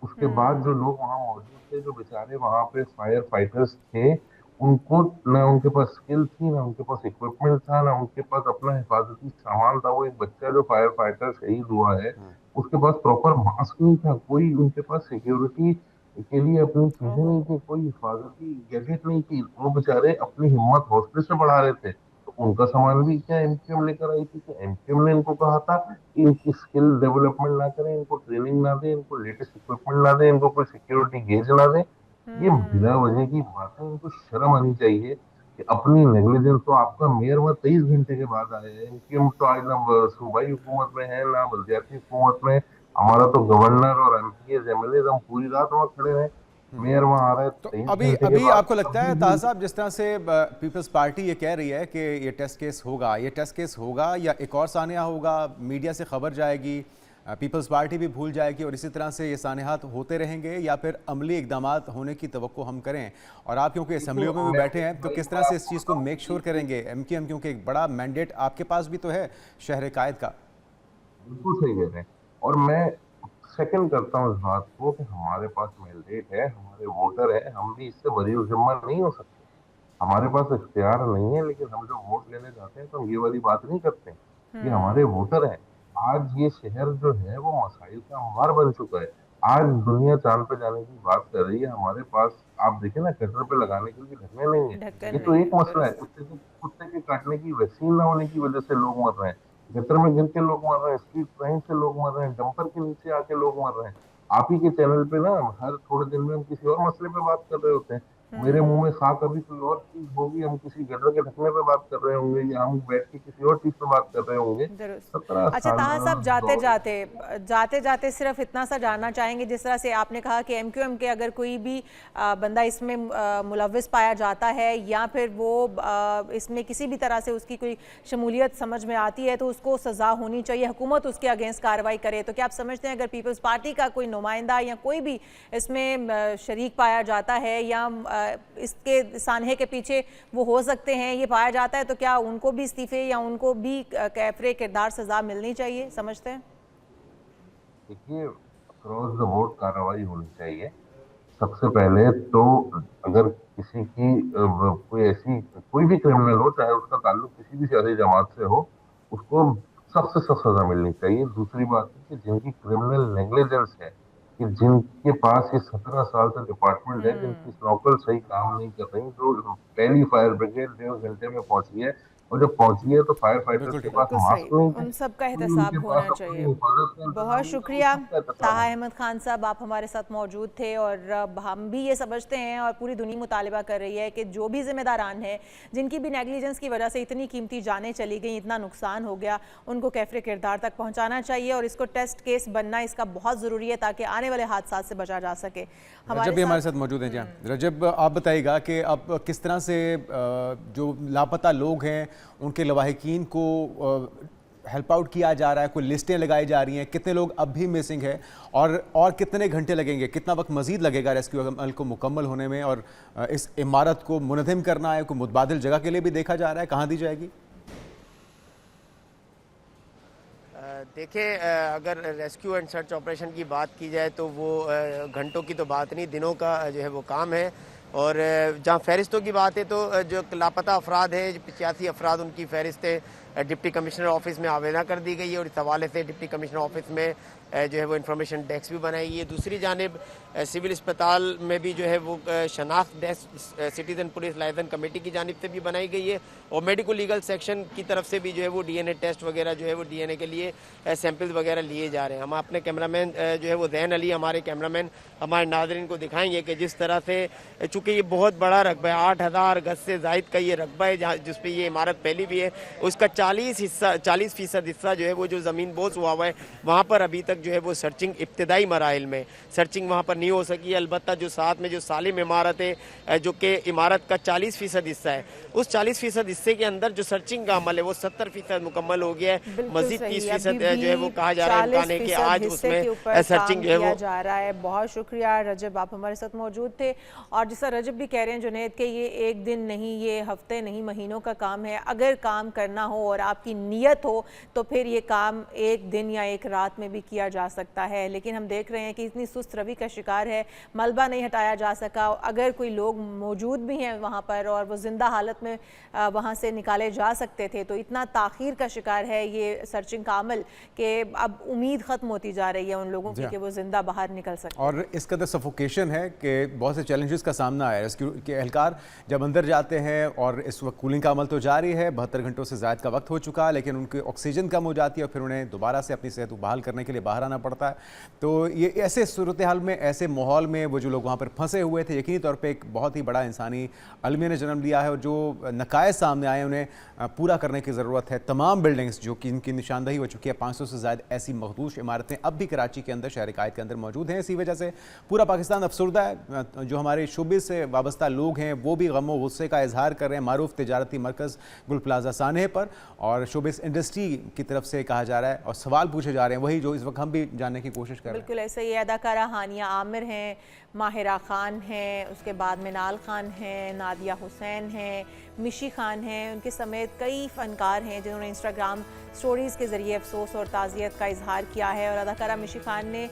उसके बाद जो लोग वहां मौजूद थे, जो बेचारे वहां पे फायर फाइटर्स थे, उनको ना उनके पास स्किल थी, ना उनके पास इक्विपमेंट था, ना उनके पास अपना हिफाजती सामान था। वो एक बच्चा जो फायर फाइटर शहीद हुआ है, उसके पास प्रॉपर मास्क नहीं था, कोई उनके पास सिक्योरिटी के लिए अपनी चीजें नहीं थी, कोई हिफाजती गैजेट नहीं थी। वो बेचारे अपनी हिम्मत हौसले से बढ़ा रहे थे। तो उनका सामान भी क्या एमक्यूएम लेकर आई थी? कि एमक्यूएम ने इनको कहा था कि इनकी स्किल डेवलपमेंट ना करें, इनको ट्रेनिंग ना दें, इनको लेटेस्ट इक्विपमेंट ना दें, इनको कोई सिक्योरिटी गेज ना दें? ये बिना वजह की बातें, इनको शर्म आनी चाहिए कि अपनी नेग्लिजेंस। तो आपका मेयर वह 23 घंटे के बाद आए हैं। एमक्यूएम तो आज ना सूबाई हुकूमत में है, ना बल्दियाती हुकूमत में। हमारा तो गवर्नर और एमपीएस एमएलए हम पूरी रात वहां खड़े हैं, मेयर वहां आ रहे हैं। तो अभी आपको लगता है ताहा साहब, जिस तरह से पीपल्स पार्टी ये कह रही है कि ये टेस्ट केस होगा, ये टेस्ट केस होगा या एक और सानिया होगा, मीडिया से खबर जाएगी, पीपल्स पार्टी भी भूल जाएगी और इसी तरह से ये सानियात होते रहेंगे, या फिर अमली इकदामात होने की तवक्को हम करें? और आप क्योंकि असम्बलियों में भी बैठे हैं तो किस तरह से इस चीज़ को मेक श्योर करेंगे? एमक्यूएम क्योंकि एक बड़ा मैंडेट आपके पास भी तो है शहर कायद का। बिल्कुल सही कह रहे हैं और मैं सेकंड करता हूँ इस बात को कि हमारे पास मैंडेट है, हमारे वोटर है, हम भी इससे बरी जिम्मा नहीं हो सकते। हमारे पास इख्तियार नहीं है, लेकिन हम जब वोट लेने जाते हैं तो हम ये वाली बात नहीं करते। ये हमारे वोटर हैं। आज ये शहर जो है वो मसाइल का अंबार बन चुका है। आज दुनिया चांद पे जाने की बात कर रही है, हमारे पास आप देखें ना, कटर पे लगाने के लिए ढकने नहीं है। ये तो एक मसला है। कुत्ते के काटने की वैक्सीन ना होने की वजह से लोग मर रहे हैं, गटर में गिर के लोग मर रहे हैं, स्ट्रीट क्राइम से लोग मर रहे हैं, डंपर के नीचे आके लोग मर रहे हैं। आप ही के चैनल पे ना हर थोड़े दिन में हम किसी और मसले पे बात कर रहे होते हैं। मेरे मुंह में खा कभी कोई और चीज होगी, हम किसी गटर के ढकने पे बात कर रहे होंगे या हम बैठ के किसी और चीज पे बात कर रहे होंगे। अच्छा ताहा साहब, जाते जाते सिर्फ इतना सा जानना चाहेंगे, जिस तरह से आपने कहा कि एमक्यूएम के अगर कोई भी बंदा इसमें मुलव्विस पाया जाता है या फिर वो इसमें किसी भी तरह से उसकी कोई शमूलियत समझ में आती है तो उसको सजा होनी चाहिए, हुकूमत उसके अगेंस्ट कार्रवाई करे। तो क्या आप समझते हैं अगर पीपल्स पार्टी का कोई नुमाइंदा या कोई भी इसमें शरीक पाया जाता है या इसके सानहे के पीछे वो हो सकते हैं, ये पाया जाता है, तो क्या उनको भी इस्तीफे या उनको भी कैफरे किरदार सजा मिलनी चाहिए, समझते हैं? देखिए, अक्रॉस द बोर्ड कार्रवाई होनी चाहिए। सबसे पहले तो अगर किसी की कोई भी क्रिमिनल हो, चाहे उसका ताल्लुक किसी भी सियासी जमात से हो, उसको सख्त से सख्त सजा मिलनी चाहिए। दूसरी बात है कि जिनकी क्रिमिनल नेग्लिजेंस है, कि जिनके पास ये 17 साल से डिपार्टमेंट है, जिनकी स्नॉकल सही काम नहीं कर रही, जो पहली फायर ब्रिगेड 1.5 घंटे में पहुंची है, और जब पहुंची है तो फायर फाइटर्स के पास मास्क नहीं थे, उन सब का एहतसाब होना चाहिए। बहुत शुक्रिया ताहा अहमद खान साहब, आप हमारे साथ मौजूद थे। और हम भी ये समझते हैं और पूरी दुनिया मुतालिबा कर रही है कि जो भी जिम्मेदारान हैं, जिनकी भी नेग्लिजेंस की वजह से इतनी कीमती जानें चली गई, इतना नुकसान हो गया, उनको कैफरे किरदार तक पहुँचाना चाहिए और इसको टेस्ट केस बनना इसका बहुत ज़रूरी है ताकि आने वाले हादसा से बचा जा सके। रजब भी हमारे साथ मौजूद हैं। जी रजब, आप बताइएगा कि अब किस तरह से जो लापता लोग हैं उनके लवाहिकीन को हेल्प आउट किया जा रहा है, कोई लिस्टें लगाई जा रही हैं, कितने लोग अब भी मिसिंग है और कितने घंटे लगेंगे, कितना वक्त मजीद लगेगा रेस्क्यू अमल को मुकम्मल होने में, और इस इमारत को मुनज़्ज़म करना है, कोई मुतबादिल जगह के लिए भी देखा जा रहा है, कहाँ दी जाएगी? देखिए, अगर रेस्क्यू एंड सर्च ऑपरेशन की बात की जाए तो वो घंटों की तो बात नहीं, दिनों का जो है वो काम है। और जहाँ फहरिस्तों की बात है तो जो लापता अफराद है, 85 अफराद, उनकी फहरिस्तें डिप्टी कमिश्नर ऑफिस में आवेदन कर दी गई है और इस हवाले से डिप्टी कमिश्नर ऑफिस में जो है वो इंफॉर्मेशन डेस्क भी बनाई गई है। दूसरी जानिब सिविल अस्पताल में भी जो है वो शनाख्त desk citizen police liaison committee की जानिब से भी बनाई गई है और मेडिको लीगल सेक्शन की तरफ से भी जो है वो डीएनए टेस्ट वगैरह जो है वो डीएनए के लिए सैंपल्स वगैरह लिए जा रहे हैं। हम अपने कैमरामैन जो है वो ज़ैन अली, हमारे कैमरामैन हमारे नाज़रीन को दिखाएंगे कि जिस तरह से, चूँकि ये बहुत बड़ा रकबा है, 8000 गज से ज़ायद का ये रकबा है जहाँ जिस पर ये इमारत फैली भी है, उसका 40% हिस्सा जो है वो जो ज़मीन बोझ हुआ हुआ है, वहाँ पर अभी तक जो है वो सर्चिंग इब्तदाई मराइल में सर्चिंग वहाँ पर नहीं हो सकी। अलबत्ता जो साथ में जो सालिम इमारत है, जो कि इमारत का 40% हिस्सा है, उस 40% हिस्से के अंदर जो सर्चिंग का अमल है वो 70% मुकम्मल हो गया है। मजीद 30% जो है वो कहा जा रहा है कि आज उसमें सर्चिंग जो है वो जा रहा है। बहुत शुक्रिया रजब, आप हमारे साथ मौजूद थे। और जिस तरह रजब भी कह रहे हैं जुनैद के ये एक दिन नहीं, ये हफ्ते नहीं, महीनों का काम है। अगर काम करना हो और आपकी नीयत हो तो फिर ये काम एक दिन या एक रात में भी किया जा सकता है। लेकिन हम देख रहे हैं कि इतनी सुस्त रवि का शिकार है, मलबा नहीं हटाया जा सका। अगर कोई लोग मौजूद भी हैं वहाँ पर और वो जिंदा हालत में वहाँ से निकाले जा सकते थे, तो इतना ताख़ीर का शिकार है ये सर्चिंग का अमल कि अब उम्मीद ख़त्म होती जा रही है उन लोगों की कि वो जिंदा बाहर निकल सकते। और इस कदर सफोकेशन है कि बहुत से चैलेंजेस का सामना है। रेस्क्यू के एहलकार जब अंदर जाते हैं और इस वक्त कूलिंग का अमल तो जारी है, 72 घंटों से ज़्यादा का वक्त हो चुका है, लेकिन उनकी ऑक्सीजन कम हो जाती है और फिर उन्हें दोबारा से अपनी सेहत बहाल करने के लिए बाहर आना पड़ता है। तो ये ऐसे सूरत हाल में, ऐसे माहौल में वो जो लोग वहाँ पर फंसे हुए थे, यकीनी तौर पे एक बहुत ही बड़ा इंसानी अलमिया ने जन्म लिया है और जो नकायज सामने आए उन्हें पूरा करने की ज़रूरत है। तमाम बिल्डिंग्स जो कि इनकी निशानदही हो चुकी है, 500 से ज़्यादा ऐसी मखदूश इमारतें अब भी कराची के अंदर, शहर कायद के अंदर मौजूद हैं। इसी वजह से पूरा पाकिस्तान अफसरदा है। जो हमारे शोबे से वाबस्ता लोग हैं वो भी गम व गुस्से का इजहार कर रहे हैं मारूफ तिजारती मरकज़ गुल प्लाजा सानहे पर, और शोबिस इंडस्ट्री की तरफ से कहा जा रहा है और सवाल पूछे जा रहे हैं, वही जो इस वक्त हम भी जानने की कोशिश कर रहे हैं। बिल्कुल ऐसे ही अदाकारा हानिया आमिर हैं, माहिरा खान हैं, उसके बाद मिनाल खान हैं, नादिया हुसैन हैं, मिशी खान हैं, उनके समेत कई फ़नकार हैं जिन्होंने इंस्टाग्राम स्टोरीज़ के ज़रिए अफसोस और ताज़ियत का इजहार किया है। और अदाकारा मिशी खान ने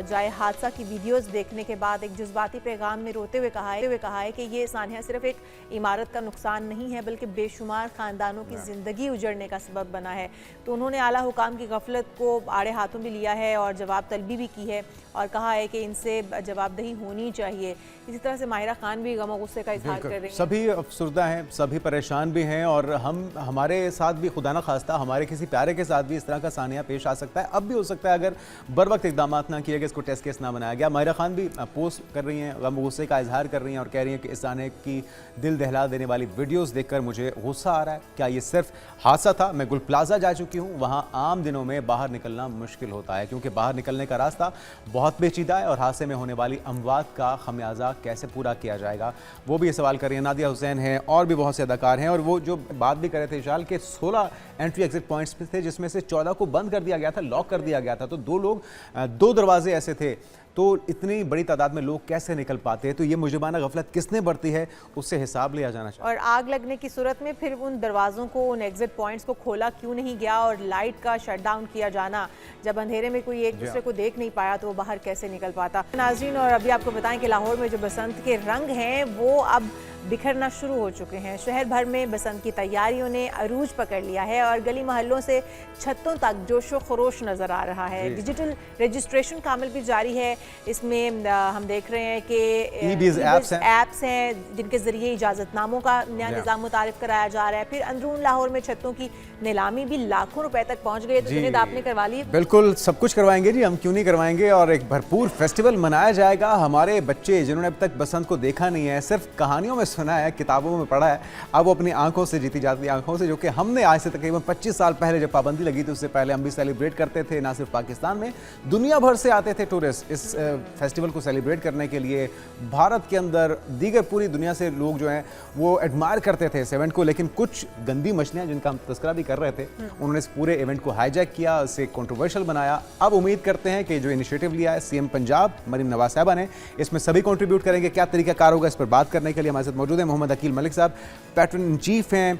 जाए हादसा की वीडियोस देखने के बाद एक जज्बाती पैगाम में रोते हुए कहा है कि ये सानिया सिर्फ एक इमारत का नुकसान नहीं है बल्कि बेशुमार ख़ानदानों की ज़िंदगी उजड़ने का सबब बना है। तो उन्होंने आला हुकाम की गफलत को आड़े हाथों भी लिया है और जवाब तलबी भी की है और कहा है कि इनसे जवाबदेही होनी चाहिए। इसी तरह से माहिरा खान भी गम और गुस्से का इजहार कर रही हैं। सभी अफसरदा हैं, सभी परेशान भी हैं और हमारे साथ भी खुदा न खास्ता हमारे किसी प्यारे के साथ भी इस तरह का सानिया पेश आ सकता है। अब भी हो सकता है अगर बर वक्त इकदाम ना किए गए, इसको टेस्ट केस ना बनाया गया। माहिरा खान भी पोस्ट कर रही हैं, गम गुस्से का इजहार कर रही हैं और कह रही हैं कि इस सानिया की दिल दहला देने वाली वीडियोस देखकर मुझे गुस्सा आ रहा है। क्या ये सिर्फ हादसा था? मैं गुल प्लाजा जा चुकी हूँ, वहाँ आम दिनों में बाहर निकलना मुश्किल होता है क्योंकि बाहर निकलने का रास्ता बहुत पेचीदा है और हादसे में होने वाली अमवात का खमियाजा कैसे पूरा किया जाएगा, वो भी ये सवाल कर रही हैं। नादिया हुसैन हैं और भी बहुत से अदाकार हैं और वो जो बात भी कर रहे थे विशाल के 16 एंट्री एग्जिट पॉइंट्स पे थे जिसमें से 14 को बंद कर दिया गया था, लॉक कर दिया गया था। तो दो दरवाजे ऐसे थे तो इतनी बड़ी तादाद में लोग कैसे निकल पाते हैं? तो ये मुजबाना गफलत किसने बरती है, उससे हिसाब लिया जाना चाहिए। और आग लगने की सूरत में फिर उन दरवाज़ों को, उन एग्जिट पॉइंट्स को खोला क्यों नहीं गया, और लाइट का शटडाउन किया जाना, जब अंधेरे में कोई एक दूसरे को देख नहीं पाया तो वो बाहर कैसे निकल पाता। नाज़रीन, और अभी आपको बताएं कि लाहौर में जो बसंत के रंग हैं वो अब बिखरना शुरू हो चुके हैं। शहर भर में बसंत की तैयारियों ने अरूज पकड़ लिया है और गली मोहल्लों से छतों तक जोशो खरोश नजर आ रहा है। डिजिटल रजिस्ट्रेशन का अमल भी जारी है। इसमें हम देख रहे हैं कि ई-बीज़ ऐप्स हैं जिनके जरिए इजाजतनामों का नया निज़ाम मुतारिफ कराया जा रहा है। फिर अंदरून लाहौर में छतों की नीलामी भी लाखों रुपए तक पहुंच गई है। तो जुनेद, आपने करवा ली? बिल्कुल, सब कुछ करवाएंगे जी, हम क्यों नहीं करवाएंगे। और एक भरपूर फेस्टिवल मनाया जाएगा। हमारे बच्चे जिन्होंने अब तक बसंत को देखा नहीं है, सिर्फ कहानियों में सुना है, किताबों में पढ़ा है, अब वो अपनी आंखों से जीती जाती आंखों से, जो कि हमने आज से तकरीबन 25 साल पहले जब पाबंदी लगी थी उससे पहले हम भी सेलिब्रेट करते थे। ना सिर्फ पाकिस्तान में, दुनिया भर से आते थे टूरिस्ट इस फेस्टिवल को सेलिब्रेट करने के लिए। भारत के अंदर दीगर पूरी दुनिया से लोग जो हैं वो एडमायर करते थे इस इवेंट को। लेकिन कुछ गंदी मछलियाँ जिनका हम तस्करा भी कर रहे थे, उन्होंने इस पूरे इवेंट को हाईजैक किया, इसे कंट्रोवर्शियल बनाया। अब उम्मीद करते हैं कि जो इनिशिएटिव लिया है सीएम पंजाब मरीम नवाज साहबा ने, इसमें सभी कंट्रीब्यूट करेंगे। क्या तरीकाकार होगा, इस पर बात करने के लिए हमारे साथ मौजूद है मोहम्मद अकील मलिक साहब, पैट्रन इन चीफ हैं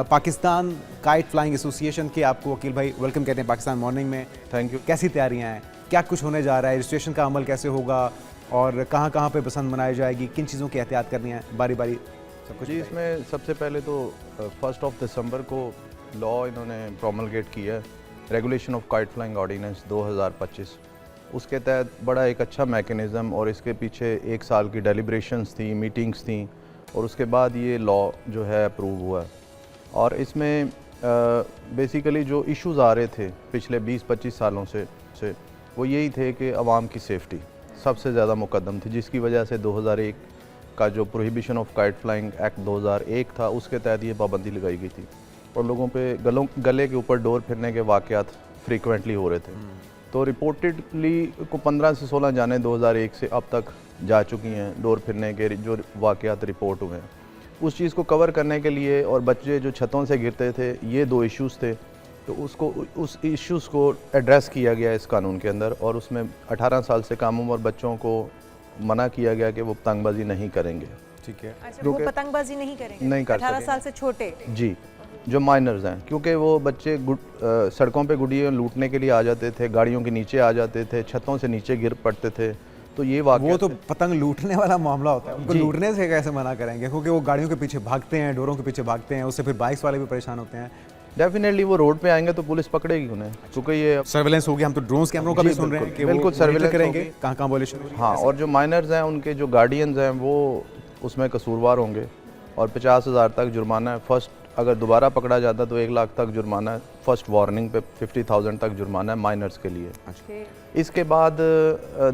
पाकिस्तान काइट फ्लाइंग एसोसिएशन के। आपको वकील भाई वेलकम कहते हैं पाकिस्तान मॉर्निंग में। Thank you. कैसी तैयारियां हैं, क्या कुछ होने जा रहा है, रजिस्ट्रेशन का अमल कैसे होगा और कहाँ कहाँ पे बसंत मनाई जाएगी, किन चीज़ों की एहतियात करनी है, बारी बारी सब कुछ? जी, इसमें सबसे पहले तो 1 दिसंबर को लॉ इन्होंने प्रोमलगेट किया है, regulation of kite flying ordinance 2025। उसके तहत बड़ा एक अच्छा मैकेनिज़्म और इसके पीछे 1 साल की डेलिब्रेशंस थी, मीटिंग्स थी, और उसके बाद ये लॉ जो है अप्रूव हुआ है। और इसमें बेसिकली जो इश्यूज़ आ रहे थे पिछले 20-25 सालों से वो यही थे कि आवाम की सेफ्टी सबसे ज़्यादा मुकद्दम थी, जिसकी वजह से 2001 का जो prohibition of kite flying act 2001 था उसके तहत ये पाबंदी लगाई गई थी और लोगों पे गले के ऊपर डोर फिरने के वाक़यात फ्रीक्वेंटली हो रहे थे। तो रिपोर्टेडली को 15 से 16 जाने 2001 से अब तक जा चुकी हैं डोर फिरने के जो वाक़यात रिपोर्ट हुए हैं। उस चीज़ को कवर करने के लिए और बच्चे जो छतों से गिरते थे, ये 2 इश्यूज़ थे, तो उस इश्यूज़ को एड्रेस किया गया इस कानून के अंदर। और उसमें 18 साल से कम उम्र बच्चों को मना किया गया कि वो पतंगबाजी नहीं करेंगे। ठीक है, अच्छा, वो पतंगबाजी नहीं करेंगे? नहीं कर 18 साल से छोटे? जी, जो माइनर्स हैं, क्योंकि वो बच्चे सड़कों पे गुड़ियाँ लूटने के लिए आ जाते थे, गाड़ियों के नीचे आ जाते थे, छतों से नीचे गिर पड़ते थे। तो ये वो तो पतंग लूटने वाला मामला होता है, उनको लूटने से कैसे मना करेंगे, क्योंकि वो गाड़ियों के पीछे भागते हैं, डोरों के पीछे भागते हैं, उससे फिर बाइक्स वाले भी परेशान होते हैं। डेफिनेटली वो रोड पे आएंगे तो पुलिस पकड़ेगी उन्हें, क्योंकि ये सर्वेलेंस होगी। हम तो ड्रोन्स कैमरों का भी सुन रहे हैं कि बिल्कुल सर्वेलेंस करेंगे, कहाँ बोले। हाँ, और जो माइनर्स हैं उनके जो गार्डियंस हैं वो उसमें कसूरवार होंगे और 50,000 तक जुर्माना है। फर्स्ट अगर दोबारा पकड़ा जाता तो 1 लाख तक जुर्माना है, फर्स्ट वार्निंग पे 50,000 तक जुर्माना है माइनर्स के लिए। इसके बाद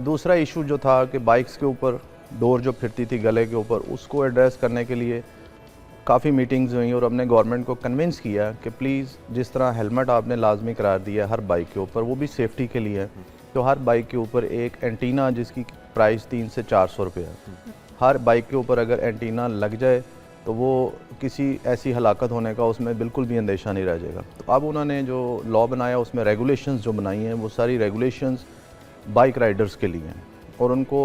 दूसरा इशू जो था कि बाइक्स के ऊपर डोर जो फिरती थी गले के ऊपर, उसको एड्रेस करने के लिए काफ़ी मीटिंग्स हुई और हमने गवर्नमेंट को कन्विंस किया कि प्लीज़ जिस तरह हेलमेट आपने लाजमी करार दिया है हर बाइक के ऊपर, वो भी सेफ्टी के लिए है, तो हर बाइक के ऊपर एक एंटीना जिसकी प्राइस 300 से 400 रुपये है, हर बाइक के ऊपर अगर एंटीना लग जाए तो वो किसी ऐसी हलाकत होने का उसमें बिल्कुल भी अंदेशा नहीं रह जाएगा। तो अब उन्होंने जो लॉ बनाया उसमें रेगुलेशंस जो बनाई हैं वो सारी रेगुलेशंस बाइक राइडर्स के लिए हैं और उनको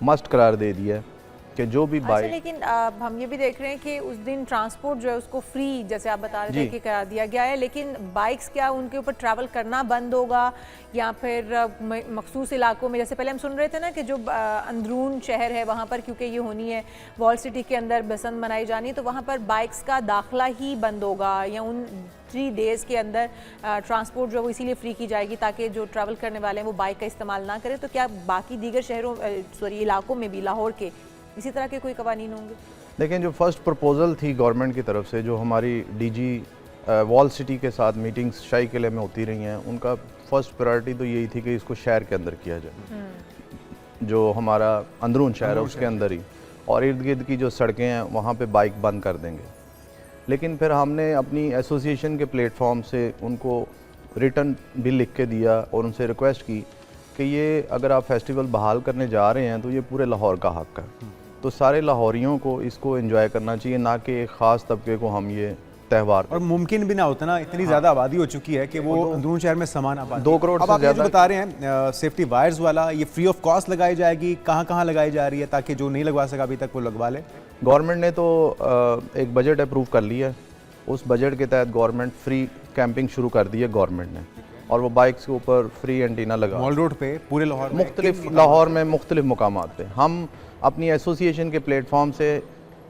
मस्ट करार दे दिया है कि जो भी बाइक। लेकिन हम ये भी देख रहे हैं कि उस दिन ट्रांसपोर्ट जो है उसको फ्री, जैसे आप बता रहे थे कि करा दिया गया है, लेकिन बाइक्स क्या उनके ऊपर ट्रैवल करना बंद होगा या फिर मखसूस इलाकों में, जैसे पहले हम सुन रहे थे ना कि जो अंदरून शहर है वहाँ पर, क्योंकि ये होनी है वॉल सिटी के अंदर बसंत मनाई जानी, तो वहाँ पर बाइक्स का दाखिला ही बंद होगा या उन 3 डेज़ के अंदर ट्रांसपोर्ट जो है वो इसीलिए फ्री की जाएगी ताकि जो ट्रैवल करने वाले हैं वो बाइक का इस्तेमाल ना करें। तो क्या बाकी दीगर शहरों इलाकों में भी लाहौर के इसी तरह के कोई कवानीन होंगे? लेकिन जो फर्स्ट प्रपोजल थी गवर्नमेंट की तरफ से, जो हमारी डीजी वॉल सिटी के साथ मीटिंग्स शाही किले में होती रही हैं, उनका फर्स्ट प्रायोरिटी तो यही थी कि इसको शहर के अंदर किया जाए, जो हमारा अंदरून शहर है उसके अंदर ही, और इर्द गिर्द की जो सड़कें हैं वहाँ पे बाइक बंद कर देंगे। लेकिन फिर हमने अपनी एसोसिएशन के प्लेटफॉर्म से उनको रिटर्न भी लिख के दिया और उनसे रिक्वेस्ट की कि ये अगर आप फेस्टिवल बहाल करने जा रहे हैं तो ये पूरे लाहौर का हक़ है, तो सारे लाहौरियों को इसको एंजॉय करना चाहिए, ना कि एक ख़ास तबके को हम ये त्यौहार पे। और मुमकिन भी ना होता ना, इतनी ज़्यादा आबादी हो चुकी है कि वो अंदरून शहर में समा ना पाए। 2 करोड़ अब से आप ये जो ज़्यादा बता रहे हैं सेफ्टी वायर्स वाला, ये फ्री ऑफ कॉस्ट लगाई जाएगी, कहाँ कहाँ लगाई जा रही है, ताकि जो नहीं लगवा सका अभी तक वो लगवा ले? गवर्नमेंट ने तो एक बजट अप्रूव कर लिया है, उस बजट के तहत गवर्नमेंट फ्री कैंपिंग शुरू कर दी है गवर्नमेंट ने, और वो बाइक्स के ऊपर फ्री एंटीना लगा मॉल रोड पे पूरे लाहौर में मुख्तलिफ लाहौर में मुख्तलिफ मुकामात पे। हम अपनी एसोसिएशन के प्लेटफॉर्म से,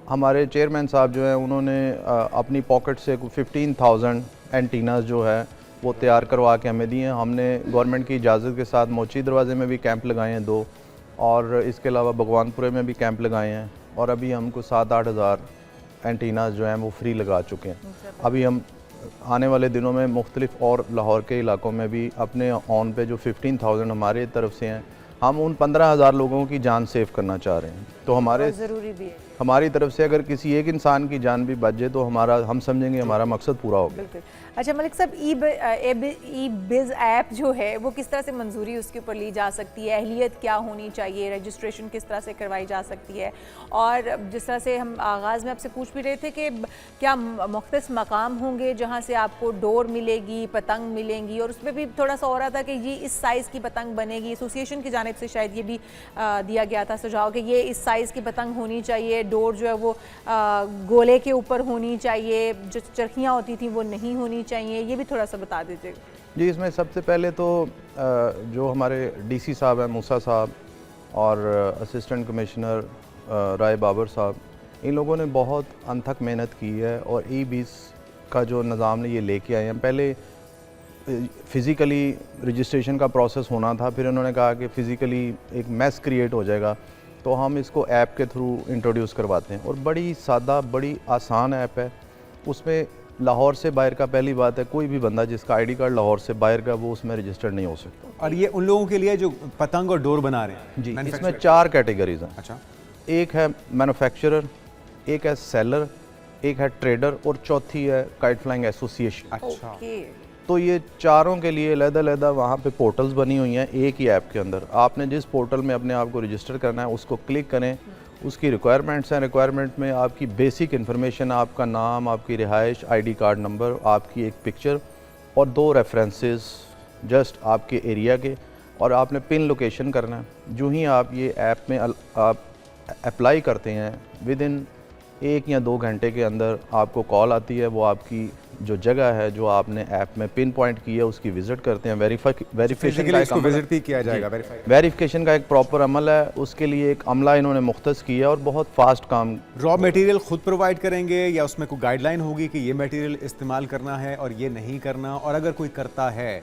हमारे चेयरमैन साहब जो हैं उन्होंने अपनी पॉकेट से 15,000 एंटीनाज जो है वो तैयार करवा के हमें दिए हैं। हमने गवर्नमेंट की इजाज़त के साथ मोची दरवाजे में भी कैंप लगाए हैं 2, और इसके अलावा भगवानपुरे में भी कैंप लगाए हैं, और अभी हमको 7-8 हज़ार एंटीनाज जो हैं वो फ्री लगा चुके हैं। अभी हम आने वाले दिनों में मुख्तलिफ और लाहौर के इलाकों में भी अपने ऑन पे जो 15,000 हमारे तरफ से हैं, हम उन 15,000 लोगों की जान सेव करना चाह रहे हैं। तो हमारे ज़रूरी भी है। हमारी तरफ से अगर किसी एक इंसान की जान भी बच जाए तो हम समझेंगे हमारा मकसद पूरा हो गया। बिल्कुल। अच्छा मलिक साहब, ई बिज़ ऐप जो है वो किस तरह से मंजूरी उसके ऊपर ली जा सकती है, अहलियत क्या होनी चाहिए, रजिस्ट्रेशन किस तरह से करवाई जा सकती है, और जिस तरह से हम आगाज़ में आपसे पूछ भी रहे थे कि क्या मुख्तलिफ मकाम होंगे जहाँ से आपको डोर मिलेगी, पतंग मिलेंगी, और उसमें भी थोड़ा सा हो रहा था कि ये इस साइज़ की पतंग बनेगी, एसोसिएशन की जानिब से शायद ये भी दिया गया था सुझाव कि ये इस साइज़ की पतंग होनी चाहिए, डोर जो है वो गोले के ऊपर होनी चाहिए, जो चरखियाँ होती थी वो नहीं होनी चाहिए, ये भी थोड़ा सा बता दीजिएगा। जी, इसमें सबसे पहले तो जो हमारे डीसी साहब हैं मूसा साहब और असिस्टेंट कमिश्नर राय बाबर साहब, इन लोगों ने बहुत अनथक मेहनत की है और ई-20 का जो निज़ाम ये लेके आए हैं। पहले फ़िज़िकली रजिस्ट्रेशन का प्रोसेस होना था, फिर उन्होंने कहा कि फ़िज़िकली एक मैस क्रिएट हो जाएगा, तो हम इसको ऐप के थ्रू इंट्रोड्यूस करवाते हैं, और बड़ी सादा बड़ी आसान ऐप है। उसमें लाहौर से बाहर का, पहली बात है, कोई भी बंदा जिसका आईडी कार्ड लाहौर से बाहर का, वो उसमें रजिस्टर्ड नहीं हो सकता। और ये उन लोगों के लिए जो पतंग और डोर बना रहे हैं जी, इसमें 4 कैटेगरीज हैं। अच्छा, एक है मैन्युफैक्चरर, एक है सेलर, एक है ट्रेडर, और चौथी है काइट फ्लाइंग एसोसिएशन। अच्छा। तो ये चारों के लिए अलग-अलग वहाँ पे पोर्टल्स बनी हुई हैं एक ही ऐप के अंदर। आपने जिस पोर्टल में अपने आप को रजिस्टर करना है उसको क्लिक करें, उसकी रिक्वायरमेंट्स हैं। रिक्वायरमेंट में आपकी बेसिक इन्फॉर्मेशन, आपका नाम, आपकी रिहाइश, आईडी कार्ड नंबर, आपकी एक पिक्चर और 2 रेफरेंसेस जस्ट आपके एरिया के, और आपने पिन लोकेशन करना है। जो ही आप ये ऐप में आप अप्लाई करते हैं, विद इन 1 या 2 घंटे के अंदर आपको कॉल आती है। वो आपकी जो जगह है जो आपने ऐप में पिन पॉइंट की है उसकी विजिट करते हैं। वेरिफिकेशन का इसको विजिट भी किया जाएगा, वेरिफिकेशन का एक प्रॉपर अमल है, उसके लिए एक अमला इन्होंने मुख्तस किया है और बहुत फास्ट काम। रॉ मटेरियल खुद प्रोवाइड करेंगे या उसमें कोई गाइडलाइन होगी कि ये मटेरियल इस्तेमाल करना है और ये नहीं करना? और अगर कोई करता है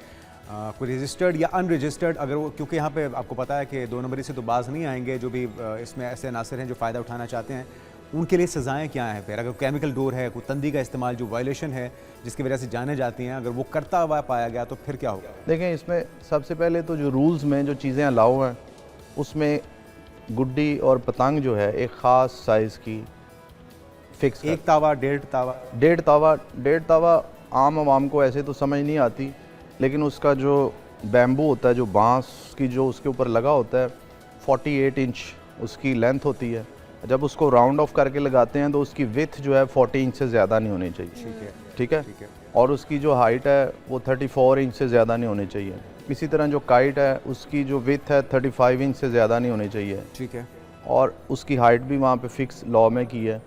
कोई रजिस्टर्ड या अनरजिस्टर्ड, अगर वो, क्योंकि यहाँ पे आपको पता है कि 2 नंबरी से तो बाज नहीं आएंगे, जो भी इसमें ऐसे अनासर हैं जो फ़ायदा उठाना चाहते हैं, उनके लिए सज़ाएं क्या हैं? फिर अगर केमिकल डोर है, कोई तंदी का इस्तेमाल जो वायलेशन है जिसकी वजह से जाने जाती हैं, अगर वो करता हुआ पाया गया तो फिर क्या होगा? देखें, इसमें सबसे पहले तो जो रूल्स में जो चीज़ें अलाउ हैं उसमें गुड्डी और पतंग जो है एक ख़ास साइज़ की फिक्स, 1 तावा, 1.5 तावा, 1.5 तावा आम आवाम को ऐसे तो समझ नहीं आती, लेकिन उसका जो बैम्बू होता है, जो बांस की जो उसके ऊपर लगा होता है, 48 इंच उसकी लेंथ होती है। जब उसको राउंड ऑफ करके लगाते हैं तो उसकी विथ जो है 40 इंच से ज़्यादा नहीं होनी चाहिए। ठीक है। और उसकी जो हाइट है वो 34 इंच से ज़्यादा नहीं होनी चाहिए। इसी तरह जो काइट है उसकी जो विथ है 35 इंच से ज़्यादा नहीं होनी चाहिए। ठीक है। और उसकी हाइट भी वहाँ पे फिक्स लॉ में की है।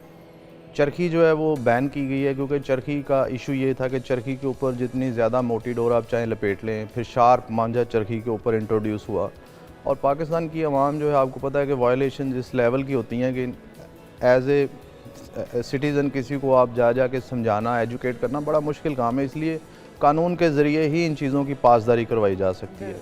चरखी जो है वो बैन की गई है, क्योंकि चरखी का इशू ये था कि चरखी के ऊपर जितनी ज़्यादा मोटी डोर आप चाहें लपेट लें, फिर शार्प मांझा चरखी के ऊपर इंट्रोड्यूस हुआ। और पाकिस्तान की आवाम जो है, आपको पता है कि वायलेशन जिस लेवल की होती हैं कि एज ए सिटीज़न किसी को आप जा के समझाना, एजुकेट करना बड़ा मुश्किल काम है। इसलिए कानून के ज़रिए ही इन चीज़ों की पासदारी करवाई जा सकती है।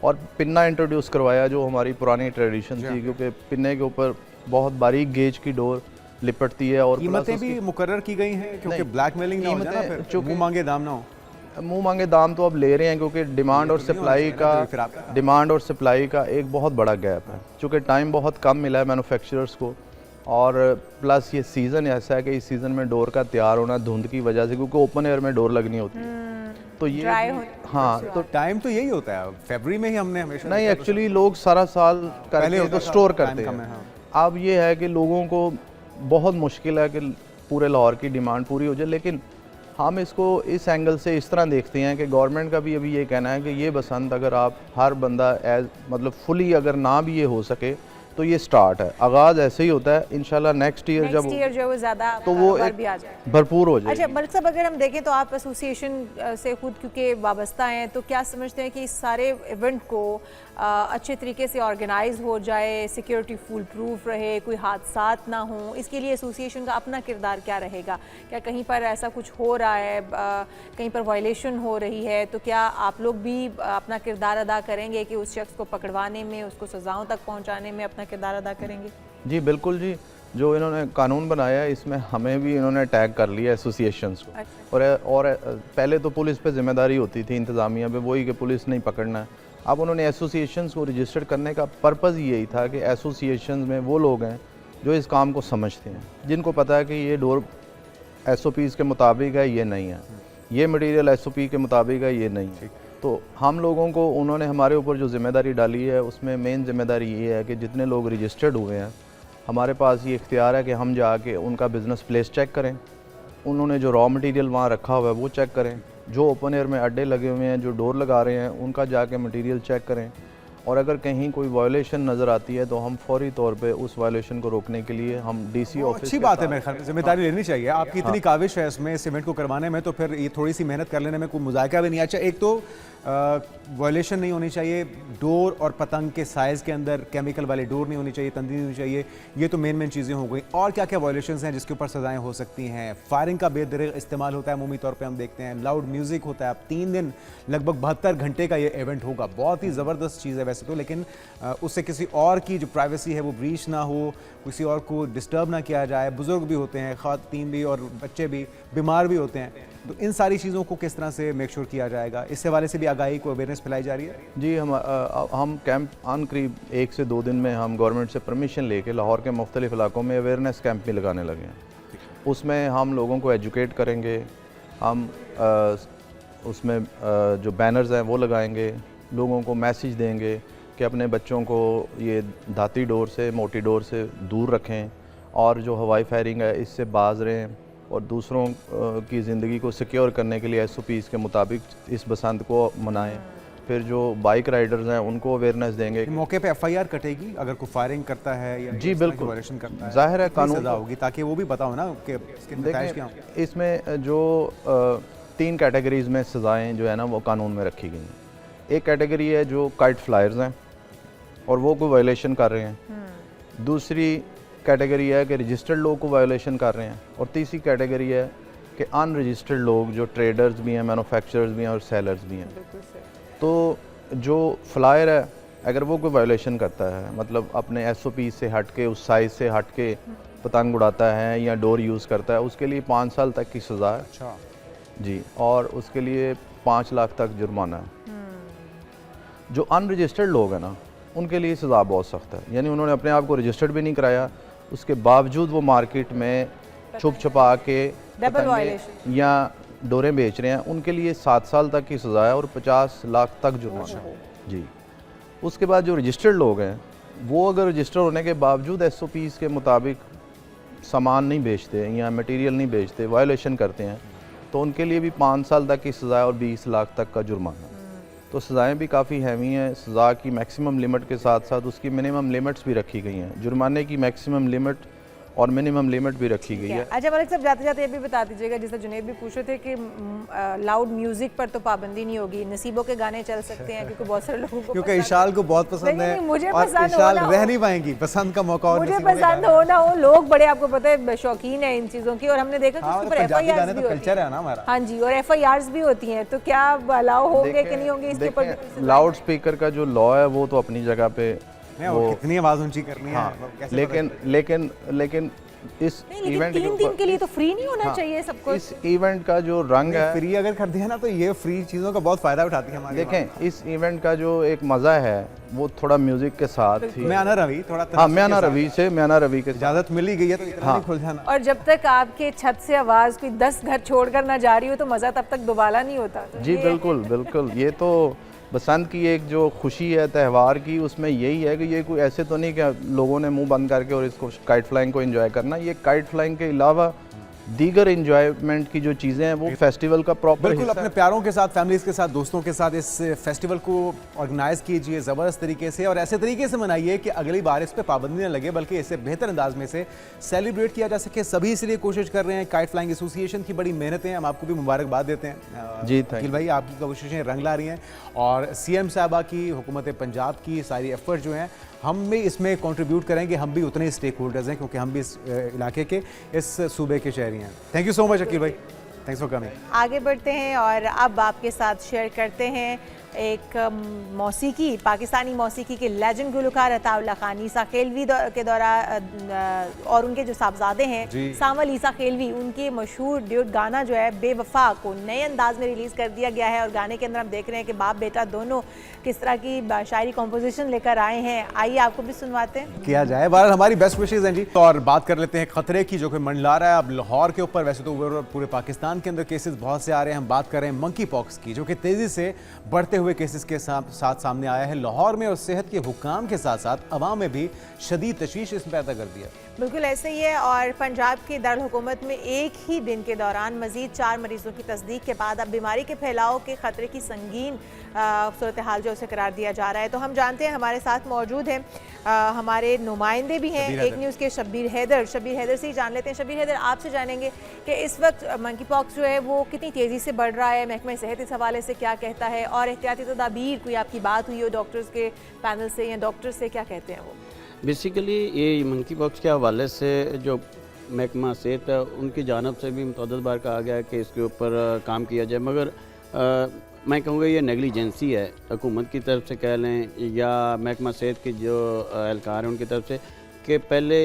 और पिन्ना इंट्रोड्यूस करवाया जो हमारी पुरानी ट्रेडिशन थी, क्योंकि पिन्ने के ऊपर बहुत बारीक गेज की डोर लिपटती है। और कीमतें भी मुकर्रर की गई हैं, क्योंकि ब्लैकमेलिंग ना हो जाए ना, फिर मुंह मांगे दाम ना हो। मुंह मांगे दाम तो अब ले रहे हैं, क्योंकि डिमांड और सप्लाई का एक बहुत बड़ा गैप है। चूँकि टाइम बहुत कम मिला है मैन्युफैक्चरर्स को, और प्लस ये सीज़न ऐसा है कि इस सीज़न में डोर का तैयार होना धुंध की वजह से, क्योंकि ओपन एयर में डोर लगनी होती है, तो ये हाँ, तो टाइम तो यही होता है। फरवरी में ही हमने हमेशा नहीं, एक्चुअली लोग सारा साल करके तो स्टोर करते हैं। अब ये है कि लोगों को बहुत मुश्किल है कि पूरे लाहौर की डिमांड पूरी हो जाए, लेकिन हम इसको इस एंगल से इस तरह देखते हैं कि गवर्नमेंट का भी अभी ये कहना है कि ये बसंत अगर आप हर बंदा एज मतलब फुली अगर ना भी ये हो सके तो ये स्टार्ट है, आगाज़ ऐसे ही होता है। इंशाल्लाह नेक्स्ट ईयर जब नेक्स्ट ईयर जो है वो ज़्यादा तो वो बार एक भी आ जाए। भरपूर हो जाए। अच्छा मलिक साहब, अगर हम देखें तो आप एसोसिएशन से खुद क्योंकि वाबस्ता हैं, तो क्या समझते हैं कि इस सारे इवेंट को अच्छे तरीके से ऑर्गेनाइज हो जाए, सिक्योरिटी फुल प्रूफ रहे, कोई हादसात ना हो, इसके लिए एसोसिएशन का अपना किरदार क्या रहेगा? क्या कहीं पर ऐसा कुछ हो रहा है, कहीं पर वायलेशन हो रही है, तो क्या आप लोग भी अपना किरदार अदा करेंगे कि उस शख्स को पकड़वाने में, उसको सज़ाओं तक पहुँचाने में अपना किरदार अदा करेंगे? जी बिल्कुल जी, जो इन्होंने कानून बनाया है इसमें हमें भी इन्होंने टैग कर लिया एसोसिएशंस को। अच्छा। और पहले तो पुलिस पे जिम्मेदारी होती थी, इंतज़ामिया पे, वही कि पुलिस नहीं पकड़ना है। अब उन्होंने एसोसिएशंस को रजिस्टर करने का पर्पज़ यही था कि एसोसिएशंस में वो लोग हैं जो इस काम को समझते हैं, जिनको पता है कि ये डोर SOPs के मुताबिक है, ये नहीं है, ये मटेरियल SOP के मुताबिक है, ये नहीं है। तो हम लोगों को उन्होंने हमारे ऊपर जो जिम्मेदारी डाली है उसमें मेन जिम्मेदारी ये है कि जितने लोग रजिस्टर्ड हुए हैं हमारे पास ये इख्तियार है कि हम जाके उनका बिज़नेस प्लेस चेक करें, उन्होंने जो रॉ मटेरियल वहाँ रखा हुआ है वो चेक करें, जो ओपन एयर में अड्डे लगे हुए हैं, जो डोर लगा रहे हैं उनका जाके मटेरियल चेक करें, और अगर कहीं कोई वायलेशन नज़र आती है तो हम फौरी तौर पे उस वायलेशन को रोकने के लिए हम DC ऑफिस। अच्छी बात है, मेरे ख्याल में जिम्मेदारी लेनी चाहिए। आपकी इतनी काविश है इसमें, इस इवेंट को करवाने में, तो फिर ये थोड़ी सी मेहनत कर लेने में कोई मुज़ायका भी नहीं। अच्छा, एक तो वायलेशन नहीं होनी चाहिए, डोर और पतंग के साइज़ के अंदर केमिकल वाली डोर नहीं होनी चाहिए, तंदी नहीं होनी चाहिए, ये तो मेन चीज़ें हो गई। और क्या क्या वायलेशंस हैं जिसके ऊपर सज़ाएं हो सकती हैं? फायरिंग का बेदरिग इस्तेमाल होता है अमूमी तौर पे, हम देखते हैं लाउड म्यूज़िक होता है। अब 3 दिन लगभग 72 घंटे का ये इवेंट होगा, बहुत ही ज़बरदस्त चीज़ है वैसे तो, लेकिन उससे किसी और की जो प्राइवेसी है वो ब्रीच ना हो, किसी और को डिस्टर्ब ना किया जाए। बुज़ुर्ग भी होते हैं, ख़वातीन भी और बच्चे भी, बीमार भी होते हैं, तो इन सारी चीज़ों को किस तरह से मेक श्योर किया जाएगा? इस हवाले से भी आगाही को अवेयरनेस फैलाई जा रही है? जी, हम कैंप आन करीब 1 से 2 दिन में हम गवर्नमेंट से परमिशन लेके लाहौर के मुख्तलिफ इलाकों में अवेयरनेस कैंप भी लगाने लगे हैं। उसमें हम लोगों को एजुकेट करेंगे, हम उसमें जो बैनर्स हैं वो लगाएंगे, लोगों को मैसेज देंगे कि अपने बच्चों को ये धाती डोर से, मोटी डोर से दूर रखें, और जो हवाई फायरिंग है इससे बाज रहें, और दूसरों की ज़िंदगी को सिक्योर करने के लिए SOPs के मुताबिक इस बसंत को मनाएं। फिर जो बाइक राइडर्स हैं उनको अवेयरनेस देंगे। मौके पे FIR कटेगी अगर कोई फायरिंग करता है या जी बिल्कुल, वायलेशन करता है, जाहिर है कानून सज़ा होगी, ताकि वो भी पता हो ना कि इसके नतीजे क्या होंगे। इसमें जो 3 कैटेगरीज़ में सज़ाएं जो है ना वो कानून में रखी गई हैं। एक कैटेगरी है जो काइट फ्लायर्स हैं और वो कोई वायलेशन कर रहे हैं। दूसरी कैटेगरी है कि रजिस्टर्ड लोग को वायलेशन कर रहे हैं, और तीसरी कैटेगरी है कि अनरजिस्टर्ड लोग जो ट्रेडर्स भी हैं, मैन्युफैक्चरर्स भी हैं और सेलर्स भी हैं। तो जो फ्लायर है अगर वो कोई वायलेशन करता है, मतलब अपने SOP से हट के, उस साइज़ से हट के पतंग उड़ाता है या डोर यूज़ करता है, उसके लिए 5 साल तक की सज़ा है। अच्छा जी, और उसके लिए 5 लाख तक जुर्माना है। जो अनरजिस्टर्ड लोग हैं ना उनके लिए सज़ा बहुत सख्त है, यानी उन्होंने अपने आप को रजिस्टर्ड भी नहीं कराया, उसके बावजूद वो मार्केट में छुप छुपा के पतंगे या डोरें बेच रहे हैं, उनके लिए 7 साल तक की सज़ा है और 50 लाख तक जुर्माना है। जी, उसके बाद जो रजिस्टर्ड लोग हैं वो अगर रजिस्टर होने के बावजूद SOPs के मुताबिक सामान नहीं बेचते या मटेरियल नहीं बेचते, वायलेशन करते हैं, तो उनके लिए भी 5 साल तक की सज़ा और 20 लाख तक का जुर्माना। तो सज़ाएँ भी काफ़ी हैवी हैं। सज़ा की मैक्सिमम लिमिट के साथ साथ उसकी मिनिमम लिमिट्स भी रखी गई हैं। जुर्माने की मैक्सिमम लिमिट और मिनिमम लिमिट भी रखी गई है। अच्छा मलिक साहब, जाते जाते ये भी बता दीजिएगा, जैसे जुनेद भी पूछ रहे थे कि लाउड म्यूजिक पर तो पाबंदी नहीं होगी, नसीबों के गाने चल सकते हैं क्योंकि बहुत सारे लोगों को क्योंकि इशाल को बहुत पसंद है, मुझे और पसंद इशाल हो रह नहीं पाएंगी, पसंद का मौका और मुझे पसंद हो ना हो, लोग बड़े आपको पता है शौकीन है इन चीज़ों की, और हमने देखा कि उसके ऊपर FIRs भी होती कल्चर है ना हमारा। हाँ जी, और FIRs भी होती हैं, तो क्या अलाउ होंगे कि नहीं होंगे इसके ऊपर? लाउड स्पीकर का जो लॉ है वो तो अपनी जगह पे वो कितनी आवाज़ ऊंची करनी है, लेकिन इस इवेंट 3 दिन के लिए तो फ्री नहीं होना चाहिए सबको। इस इवेंट का जो रंग है, फ्री अगर कर दिया ना तो ये फ्री चीज़ों का बहुत फ़ायदा उठाती है हमारी। देखें इस इवेंट का जो एक मज़ा है वो थोड़ा म्यूजिक के साथ ही। म्याना रवि थोड़ा, हाँ म्याना रवि के इजाज़त मिली गई है तो इतना नहीं खुल जाना। और जब तक आपके छत से आवाज़ कोई 10 घर छोड़कर ना जा रही हो तो मज़ा तब तक दोबारा नहीं होता। जी बिल्कुल, ये तो बसंत की एक जो खुशी है त्यौहार की, उसमें यही है कि ये कोई ऐसे तो नहीं कि लोगों ने मुंह बंद करके और इसको काइट फ्लाइंग को एंजॉय करना। ये काइट फ्लाइंग के अलावा दीगर इंजॉयमेंट की जो चीज़ें हैं वो फेस्टिवल का प्रॉपर बिल्कुल अपने प्यारों के साथ, फैमिलीज के साथ, दोस्तों के साथ इस फेस्टिवल को ऑर्गेनाइज कीजिए ज़बरदस्त तरीके से और ऐसे तरीके से मनाइए कि अगली बार इस पे पाबंदी न लगे, बल्कि इसे बेहतर अंदाज में से सेलिब्रेट किया जा सके। सभी इसलिए कोशिश कर रहे हैं। काइट फ्लाइंग एसोसिएशन की बड़ी मेहनत है, हम आपको भी मुबारकबाद देते हैं। जी, थैंक अखिल भाई, आपकी कोशिशें रंग ला रही हैं और सीएम साहबा की, हुकूमत पंजाब की सारी एफर्ट जो हैं, हम भी इसमें कंट्रीब्यूट करेंगे। हम भी उतने ही स्टेक होल्डर्स हैं क्योंकि हम भी इस इलाके के, इस सूबे के शहरी हैं। Thank you so much Akeel भाई, थैंक्स फॉर कमिंग। आगे बढ़ते हैं और अब आपके साथ शेयर करते हैं एक मौसीकी, पाकिस्तानी मौसीकी के लेजेंड गुलकार अताउल्ला खान ईसा खेलवी के दौरा और उनके जो साहबजादे हैं सामल ईसा खेलवी, उनके मशहूर ड्यूट गाना जो है बेवफा को नए अंदाज में रिलीज़ कर दिया गया है। और गाने के अंदर हम देख रहे हैं कि बाप बेटा दोनों किस तरह की शायरी कॉम्पोजिशन लेकर आए हैं। आइए आपको भी सुनवाते हैं। किया जाए। बहरहाल हमारी बेस्ट विशेज हैं जी। और बात कर लेते हैं खतरे की जो कि मंडला रहा है अब लाहौर के ऊपर। वैसे तो पूरे पाकिस्तान के अंदर केसेस बहुत से आ रहे हैं। हम बात कर रहे हैं मंकी पॉक्स की, जो कि तेज़ी से बढ़ते हुए केसेस के साथ सामने आया है लाहौर में। और सेहत के हुक्काम के साथ साथ अवाम में भी शदीद तशवीश इसमें पैदा कर दिया। बिल्कुल ऐसे ही है। और पंजाब की दारुल हुकूमत में एक ही दिन के दौरान मजीद 4 मरीजों की तस्दीक के बाद अब बीमारी के फैलाव के खतरे की संगीन सूरत हाल जो उसे करार दिया जा रहा है। तो हम जानते हैं, हमारे साथ मौजूद हैं हमारे नुमाइंदे भी हैं एक न्यूज़ के, शब्बीर हैदर से ही जान लेते हैं। शब्बीर हैदर, आपसे जानेंगे कि इस वक्त मंकी पॉक्स जो है वो कितनी तेज़ी से बढ़ रहा है, महकमा सेहत इस हवाले से क्या कहता है, और एहतियाती तदाबीर कोई आपकी बात हुई हो डॉक्टर्स के पैनल से या डॉक्टर से, क्या कहते हैं वो? बेसिकली ये मंकी पॉक्स के हवाले से जो महकमा सेहत है उनकी जानब से भी मुतअद्दिद बार कहा गया है कि इसके ऊपर काम किया जाए, मगर मैं कहूँगा ये नेगलिजेंसी है हुकूमत की तरफ से कह लें या महकमा सेहत की जो एहलकार हैं उनकी तरफ से, कि पहले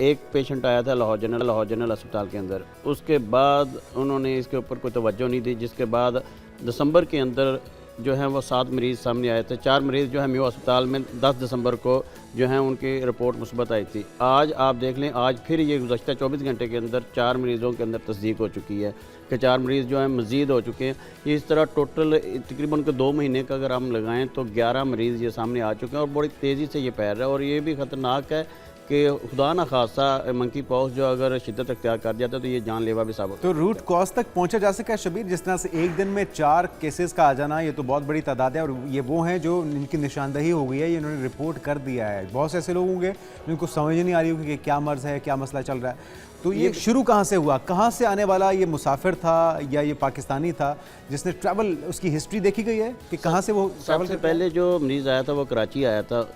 एक पेशेंट आया था लाहौर जनरल अस्पताल के अंदर, उसके बाद उन्होंने इसके ऊपर कोई तवज्जो नहीं दी, जिसके बाद दिसंबर के अंदर जो है वो 7 मरीज़ सामने आए थे। 4 मरीज़ जो है म्यू अस्पताल में 10 दिसंबर को जो है उनकी रिपोर्ट मुस्बत आई थी। आज आप देख लें, आज फिर ये गुज़श्ता 24 घंटे के अंदर 4 मरीज़ों के अंदर तस्दीक हो चुकी है कि 4 मरीज़ जो हैं मज़ीद हो चुके हैं। ये इस तरह टोटल तकरीबन के 2 महीने का अगर हम लगाएं तो 11 मरीज़ ये सामने आ चुके हैं और बड़ी तेज़ी से ये फैल रहा है। और ये भी ख़तरनाक है कि खुदा न खासा मंकी पॉक्स जो अगर शिद्दत अख्तियार कर जाता है तो ये जानलेवा भी साबित। तो रूट कॉज तक पहुंचा जा सका है शबीर? जिस तरह से एक दिन में 4 केसेस का आ जाना, ये तो बहुत बड़ी तादाद है। और ये वो हैं जो इनकी निशानदही हो गई है, ये इन्होंने रिपोर्ट कर दिया है। बहुत से ऐसे लोग होंगे जिनको समझ नहीं आ रही होगी कि क्या मर्ज है, क्या मसला चल रहा है। तो ये शुरू कहाँ से हुआ? कहाँ से आने वाला ये मुसाफिर था या ये पाकिस्तानी था जिसने ट्रैवल, उसकी हिस्ट्री देखी गई है कि कहाँ से वो ट्रैवल? सबसे पहले जो मरीज़ आया था वो कराची आया था।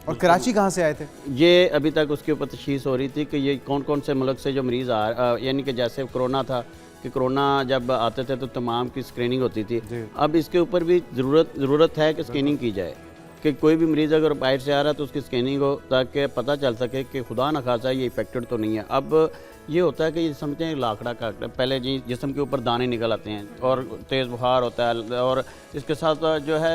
और कराची कहाँ से आए थे? ये अभी तक उसके ऊपर तशख़ीस हो रही थी कि ये कौन कौन से मुल्क से जो मरीज़ यानी कि जैसे कोरोना था कि कोरोना जब आते थे तो तमाम की स्क्रीनिंग होती थी। अब इसके ऊपर भी ज़रूरत है कि स्क्रीनिंग की जाए कि कोई भी मरीज़ अगर बाहर से आ रहा है तो उसकी स्कैनिंग हो ताकि पता चल सके कि खुदा न खासा ये इफेक्टेड तो नहीं है। अब ये होता है कि ये समझते हैं लाखड़ा का पहले जी जिस्म के ऊपर दाने निकल आते हैं और तेज़ बुखार होता है और इसके साथ जो है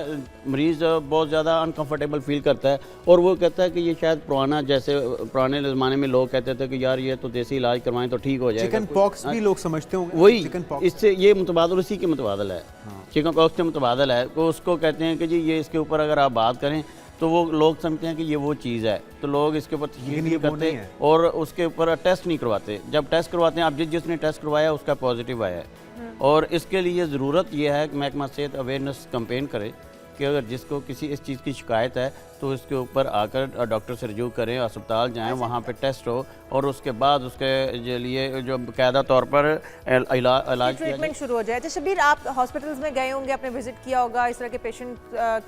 मरीज़ बहुत ज़्यादा अनकंफर्टेबल फील करता है और वो कहता है कि ये शायद पुराना, जैसे पुराने ज़माने में लोग कहते थे कि यार ये तो देसी इलाज करवाएं तो ठीक हो जाएगा। चिकन पॉक्स भी लोग समझते होंगे, वही इससे ये मुतबादल उसी के मुतबादल है। चिकन पॉक्स से मुतबादल है तो उसको कहते हैं कि जी ये इसके ऊपर अगर आप बात करें तो वो लोग समझते हैं कि ये वो चीज़ है, तो लोग इसके ऊपर तशख़ीस नहीं करते और उसके ऊपर टेस्ट नहीं करवाते। जब टेस्ट करवाते हैं, आप जिसने टेस्ट करवाया उसका पॉजिटिव आया है और इसके लिए ज़रूरत यह है कि महकमा सेहत अवेयरनेस कैंपेन करे कि अगर जिसको किसी इस चीज़ की शिकायत है तो इसके ऊपर आकर डॉक्टर से रजू करें, अस्पताल जाएं, वहाँ पे टेस्ट हो और उसके बाद उसके लिए जो बाकायदा तौर पर इलाज ट्रीटमेंट शुरू हो जाए। तो शबीर, आप हॉस्पिटल्स में गए होंगे, आपने विजिट किया होगा, इस तरह के पेशेंट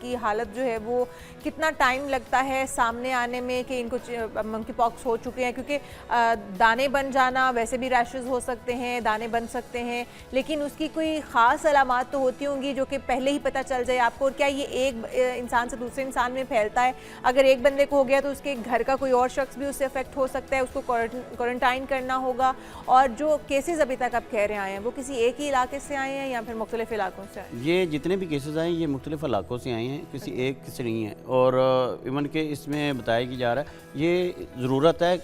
की हालत जो है वो कितना टाइम लगता है सामने आने में कि इनको मंकी पॉक्स हो चुके हैं? क्योंकि दाने बन जाना, वैसे भी रैशेज हो सकते हैं, दाने बन सकते हैं, लेकिन उसकी कोई ख़ास अलामात तो होती होंगी जो कि पहले ही पता चल जाए आपको। और क्या ये एक इंसान से दूसरे इंसान में फैलता है? अगर एक बंदे को हो गया तो उसके घर का कोई और शख्स भी उससे अफेक्ट हो सकता है, उसको क्वारंटाइन करना होगा। और जो केसेस अभी तक आप कह रहे आए हैं वो किसी एक ही इलाके से आए हैं या फिर मुख्तलिफ इलाकों से आए हैं? ये जितने भी केसेस आए ये मुख्तलिफ इलाकों से आए हैं, किसी एक से नहीं है। और इवन के इसमें बताया कि जा रहा है ये ज़रूरत है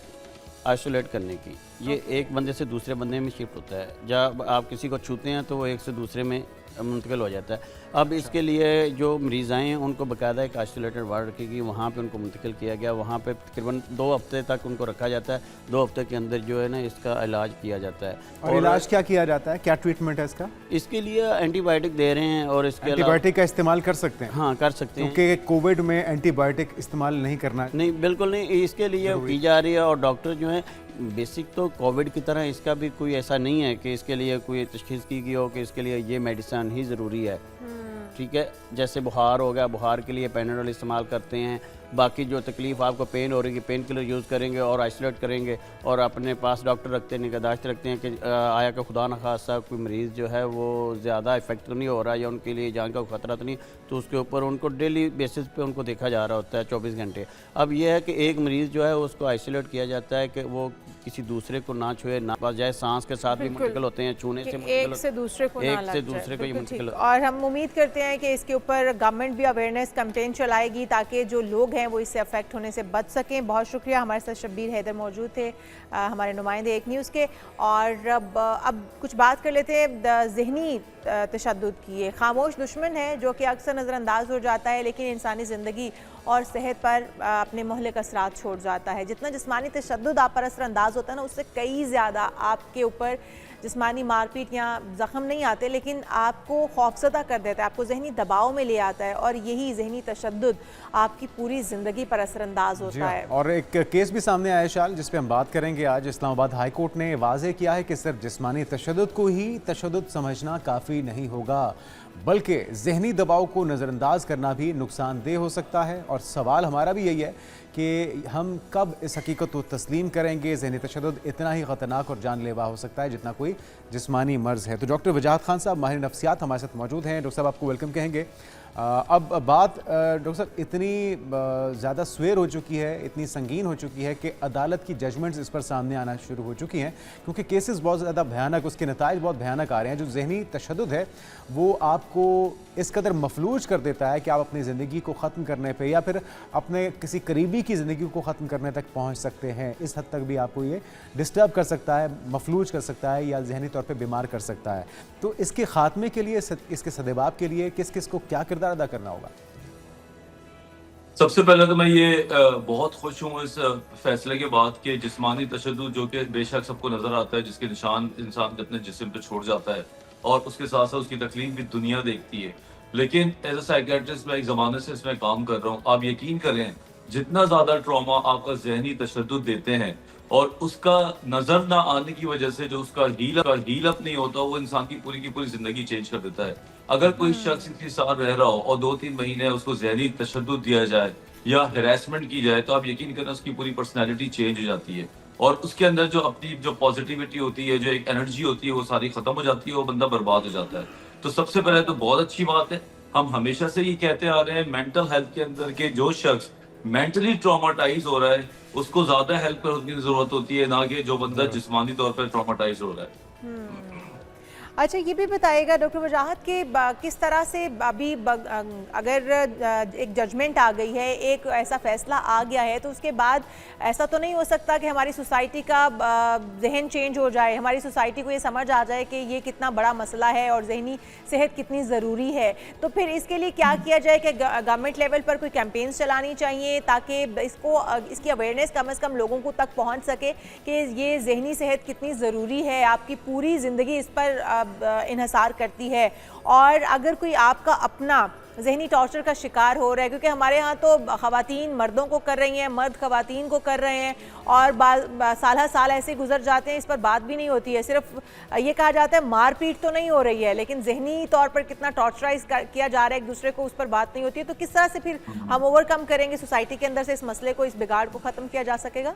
आइसोलेट करने की। ये एक बंदे से दूसरे बंदे में शिफ्ट होता है। जब आप किसी को छूते हैं तो वो एक से दूसरे में मुंतकिल हो जाता है। अब इसके लिए जो मरीज़ आए हैं उनको बाकायदा एक आइसोलेटेड वार्ड रखी गई, वहाँ पे उनको मुंतकिल किया गया। वहाँ पे तकरीबन 2 हफ्ते तक उनको रखा जाता है। 2 हफ्ते के अंदर जो है ना इसका इलाज किया जाता है। और इलाज क्या किया जाता है, क्या ट्रीटमेंट है इसका? इसके लिए एंटीबायोटिक दे रहे हैं और इसके एंटीबायोटिक का इस्तेमाल कर सकते हैं? हाँ, कर सकते हैं, क्योंकि कोविड में एंटीबायोटिक इस्तेमाल नहीं करना। नहीं बिल्कुल नहीं, इसके लिए की जा रही है। और डॉक्टर जो है बेसिक तो कोविड की तरह इसका भी कोई ऐसा नहीं है कि इसके लिए कोई तशखीस की गई हो कि इसके लिए ये मेडिसिन ही ज़रूरी है। ठीक है, जैसे बुखार हो गया, बुखार के लिए पैनाडोल इस्तेमाल करते हैं। बाकी जो तकलीफ़ आपको पेन हो रही है, पेन किलर यूज़ करेंगे और आइसोलेट करेंगे और अपने पास डॉक्टर रखते हैं, निगहदाश्त रखते हैं कि आया कि खुदा न खासा कोई मरीज़ जो है वो ज़्यादा इफेक्ट तो नहीं हो रहा या उनके लिए जान का खतरा तो नहीं, तो उसके ऊपर उनको डेली बेसिस पे उनको देखा जा रहा होता है 24 घंटे। अब यह है कि एक मरीज़ जो है उसको आइसोलेट किया जाता है कि वो किसी दूसरे को ना छुए, ना पास जाए। सांस के साथ भी मुंतकिल होते हैं, छूने से एक से दूसरे को ना लग जाए। दूसरे को ये बिल्कुल मुंतकिल ठीक। और हम उम्मीद करते हैं कि इसके ऊपर गवर्नमेंट भी अवेयरनेस कैंपेन चलाएगी ताकि जो लोग हैं वो इससे अफेक्ट होने से बच सकें। बहुत शुक्रिया, हमारे साथ शब्बीर हैदर मौजूद थे, हमारे नुमाइंदे एक न्यूज़ के। और अब कुछ बात कर लेते हैं ज़हनी तशद्दुद की। ये खामोश दुश्मन है जो कि अक्सर नज़रअंदाज हो जाता है लेकिन इंसानी ज़िंदगी और सेहत पर अपने मोहलिक असरात छोड़ जाता है। जितना जिस्मानी तशद्दुद आप पर असरअंदाज होता है ना, उससे कई ज़्यादा आपके ऊपर जिस्मानी मारपीट या ज़ख्म नहीं आते लेकिन आपको खौफज़दा कर देता है, आपको ज़हनी दबाव में ले आता है और यही ज़हनी तशद्दुद आपकी पूरी ज़िंदगी पर असरअंदाज होता है। और एक केस भी सामने आया शाल जिस पे हम बात करेंगे आज। इस्लामाबाद हाई कोर्ट ने वाज़ेह किया है कि सिर्फ जिस्मानी तशद्दुद को ही तशद्दुद समझना काफ़ी नहीं होगा, बल्कि ज़हनी दबाव को नज़रअंदाज करना भी नुकसानदेह हो सकता है। और सवाल हमारा भी यही है कि हम कब इस हकीकत को तस्लीम करेंगे। ज़हनी तशद्दुद इतना ही ख़तरनाक और जानलेवा हो सकता है जितना कोई जिस्मानी मर्ज़ है। तो डॉक्टर वजाहत खान साहब माहिर नफ्सियात हमारे साथ मौजूद हैं। डॉक्टर साहब आपको वेलकम कहेंगे। अब बात डॉक्टर साहब इतनी ज़्यादा स्वेर हो चुकी है, इतनी संगीन हो चुकी है कि अदालत की जजमेंट्स इस पर सामने आना शुरू हो चुकी हैं क्योंकि केसेस बहुत ज़्यादा भयानक, उसके नताइज बहुत भयानक आ रहे हैं। जो ज़हनी तशद्दुद है वो आपको इस कदर मफलूज कर देता है कि आप अपनी ज़िंदगी को ख़त्म करने पे या फिर अपने किसी करीबी की ज़िंदगी को ख़त्म करने तक पहुंच सकते हैं। इस हद तक भी आपको ये डिस्टर्ब कर सकता है, मफलूज कर सकता है या ज़हनी तौर पे बीमार कर सकता है। तो इसके ख़ात्मे के लिए, इसके सदेबाब के लिए किस किस को क्या किरदार अदा करना होगा? सबसे पहले तो मैं ये बहुत खुश हूँ इस फैसले के बाद कि जिस्मानी तशद्दुद जो कि बेशक सबको नज़र आता है, जिसके निशान इंसान के अपने जिस्म पे छोड़ जाता है और उसके साथ साथ उसकी तकलीफ भी दुनिया देखती है, लेकिन एज अ साइकेट्रिस्ट मैं एक ज़माने से इसमें काम कर रहा हूँ। आप यकीन करें जितना ज़्यादा ट्रॉमा आपका ज़हनी तशद्दुद देते हैं और उसका नज़र ना आने की वजह से जो उसका हील अप नहीं होता, वो इंसान की पूरी ज़िंदगी चेंज कर देता है। अगर कोई शख्स इसके साथ रह रहा हो और 2-3 महीने उसको ज़हनी तशद्दुद दिया जाए या हैरेसमेंट की जाए तो आप यकीन करें उसकी पूरी पर्सनैलिटी चेंज हो जाती है और उसके अंदर जो अपनी जो पॉजिटिविटी होती है, जो एक एनर्जी होती है, वो सारी खत्म हो जाती है, वो बंदा बर्बाद हो जाता है। तो सबसे पहले तो बहुत अच्छी बात है, हम हमेशा से ये कहते आ रहे हैं मेंटल हेल्थ के अंदर के जो शख्स मेंटली ट्रॉमाटाइज हो रहा है उसको ज्यादा हेल्प करने की जरूरत होती है, ना कि जो बंदा जिस्मानी तौर पर ट्रॉमाटाइज हो रहा है। अच्छा, ये भी बताइएगा डॉक्टर वजाहत कि किस तरह से अभी अगर एक जजमेंट आ गई है, एक ऐसा फैसला आ गया है, तो उसके बाद ऐसा तो नहीं हो सकता कि हमारी सोसाइटी का जहन चेंज हो जाए, हमारी सोसाइटी को ये समझ आ जाए कि ये कितना बड़ा मसला है और जहनी सेहत कितनी ज़रूरी है। तो फिर इसके लिए क्या किया जाए कि गवर्नमेंट लेवल पर कोई कैंपेन्स चलानी चाहिए ताकि इसकी अवेयरनेस कम से कम लोगों को तक पहुँच सके कि ये जहनी सेहत कितनी ज़रूरी है, आपकी पूरी ज़िंदगी इस पर इन्हसार करती है। और अगर कोई आपका अपना जहनी टॉर्चर का शिकार हो रहा है, क्योंकि हमारे यहाँ तो ख़वातीन मर्दों को कर रही हैं, मर्द ख़वातीन को कर रहे हैं और साल साल ऐसे गुजर जाते हैं, इस पर बात भी नहीं होती है। सिर्फ ये कहा जाता है मारपीट तो नहीं हो रही है, लेकिन जहनी तौर पर कितना टॉर्चराइज किया जा रहा है एक दूसरे को, उस पर बात नहीं होती है। तो किस तरह से फिर हम ओवरकम करेंगे सोसाइटी के अंदर से इस मसले को, इस बिगाड़ को ख़त्म किया जा सकेगा?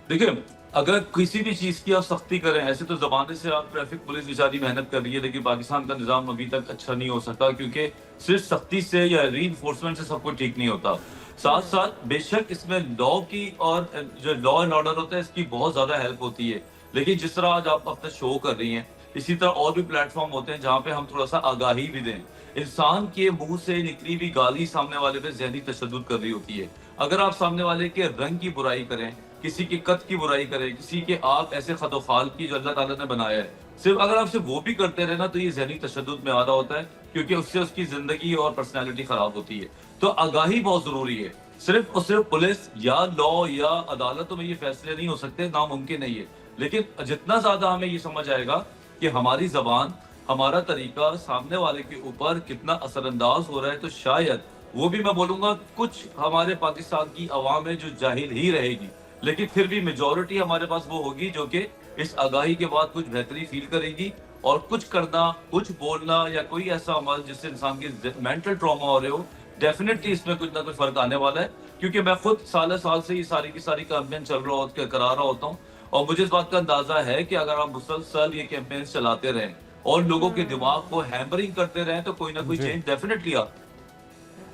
देखिए, अगर किसी भी चीज की आप सख्ती करें, ऐसे तो जमाने से आप ट्रैफिक पुलिस बेचारी मेहनत कर रही है, लेकिन पाकिस्तान का निजाम अभी तक अच्छा नहीं हो सका क्योंकि सिर्फ सख्ती से या रीइंफोर्समेंट से सब कुछ ठीक नहीं होता। साथ साथ बेशक इसमें लॉ की और जो लॉ एंड ऑर्डर होता है इसकी बहुत ज्यादा हेल्प होती है, लेकिन जिस तरह आज आप अपना शो कर रही हैं, इसी तरह और भी प्लेटफॉर्म होते हैं जहाँ पे हम थोड़ा सा आगाही भी दें। इंसान के मुंह से निकली हुई गाली सामने वाले पे ज़हनी तशद्दुद कर रही होती है। अगर आप सामने वाले के रंग की बुराई करें, किसी के कद की बुराई करे, किसी के आप ऐसे खतोखाल की जो अल्लाह ताला ने बनाया है, सिर्फ अगर आप सिर्फ वो भी करते रहे ना, तो ये ज़हनी तशद्दुद में आ रहा होता है, क्योंकि उससे उसकी ज़िंदगी और पर्सनैलिटी ख़राब होती है। तो आगाही बहुत ज़रूरी है। सिर्फ और सिर्फ पुलिस या लॉ या अदालतों में ये फैसले नहीं हो सकते, नामुमकिन नहीं है। लेकिन जितना ज़्यादा हमें ये समझ आएगा कि हमारी ज़बान, हमारा तरीका सामने वाले के ऊपर कितना असरअंदाज हो रहा है, तो शायद वो भी मैं बोलूँगा कुछ हमारे पाकिस्तान की अवाम है जो जाहिल ही रहेगी, लेकिन फिर भी मेजॉरिटी हमारे पास वो होगी जो कि इस आगाही के बाद कुछ बेहतरी फील करेगी, और कुछ करना, कुछ बोलना या कोई ऐसा अमल जिससे इंसान की मेंटल ट्रॉमा हो रहे हो, डेफिनेटली इसमें कुछ ना कुछ फर्क आने वाला है। क्योंकि मैं खुद साल से ये सारी की सारी कैंपेन करा रहा होता हूँ, और मुझे इस बात का अंदाजा है कि अगर आप मुसलसल ये कैंपेन चलाते रहें और लोगों के दिमाग को हैम्परिंग करते रहें, तो कोई ना कोई चेंज डेफिनेटली आ।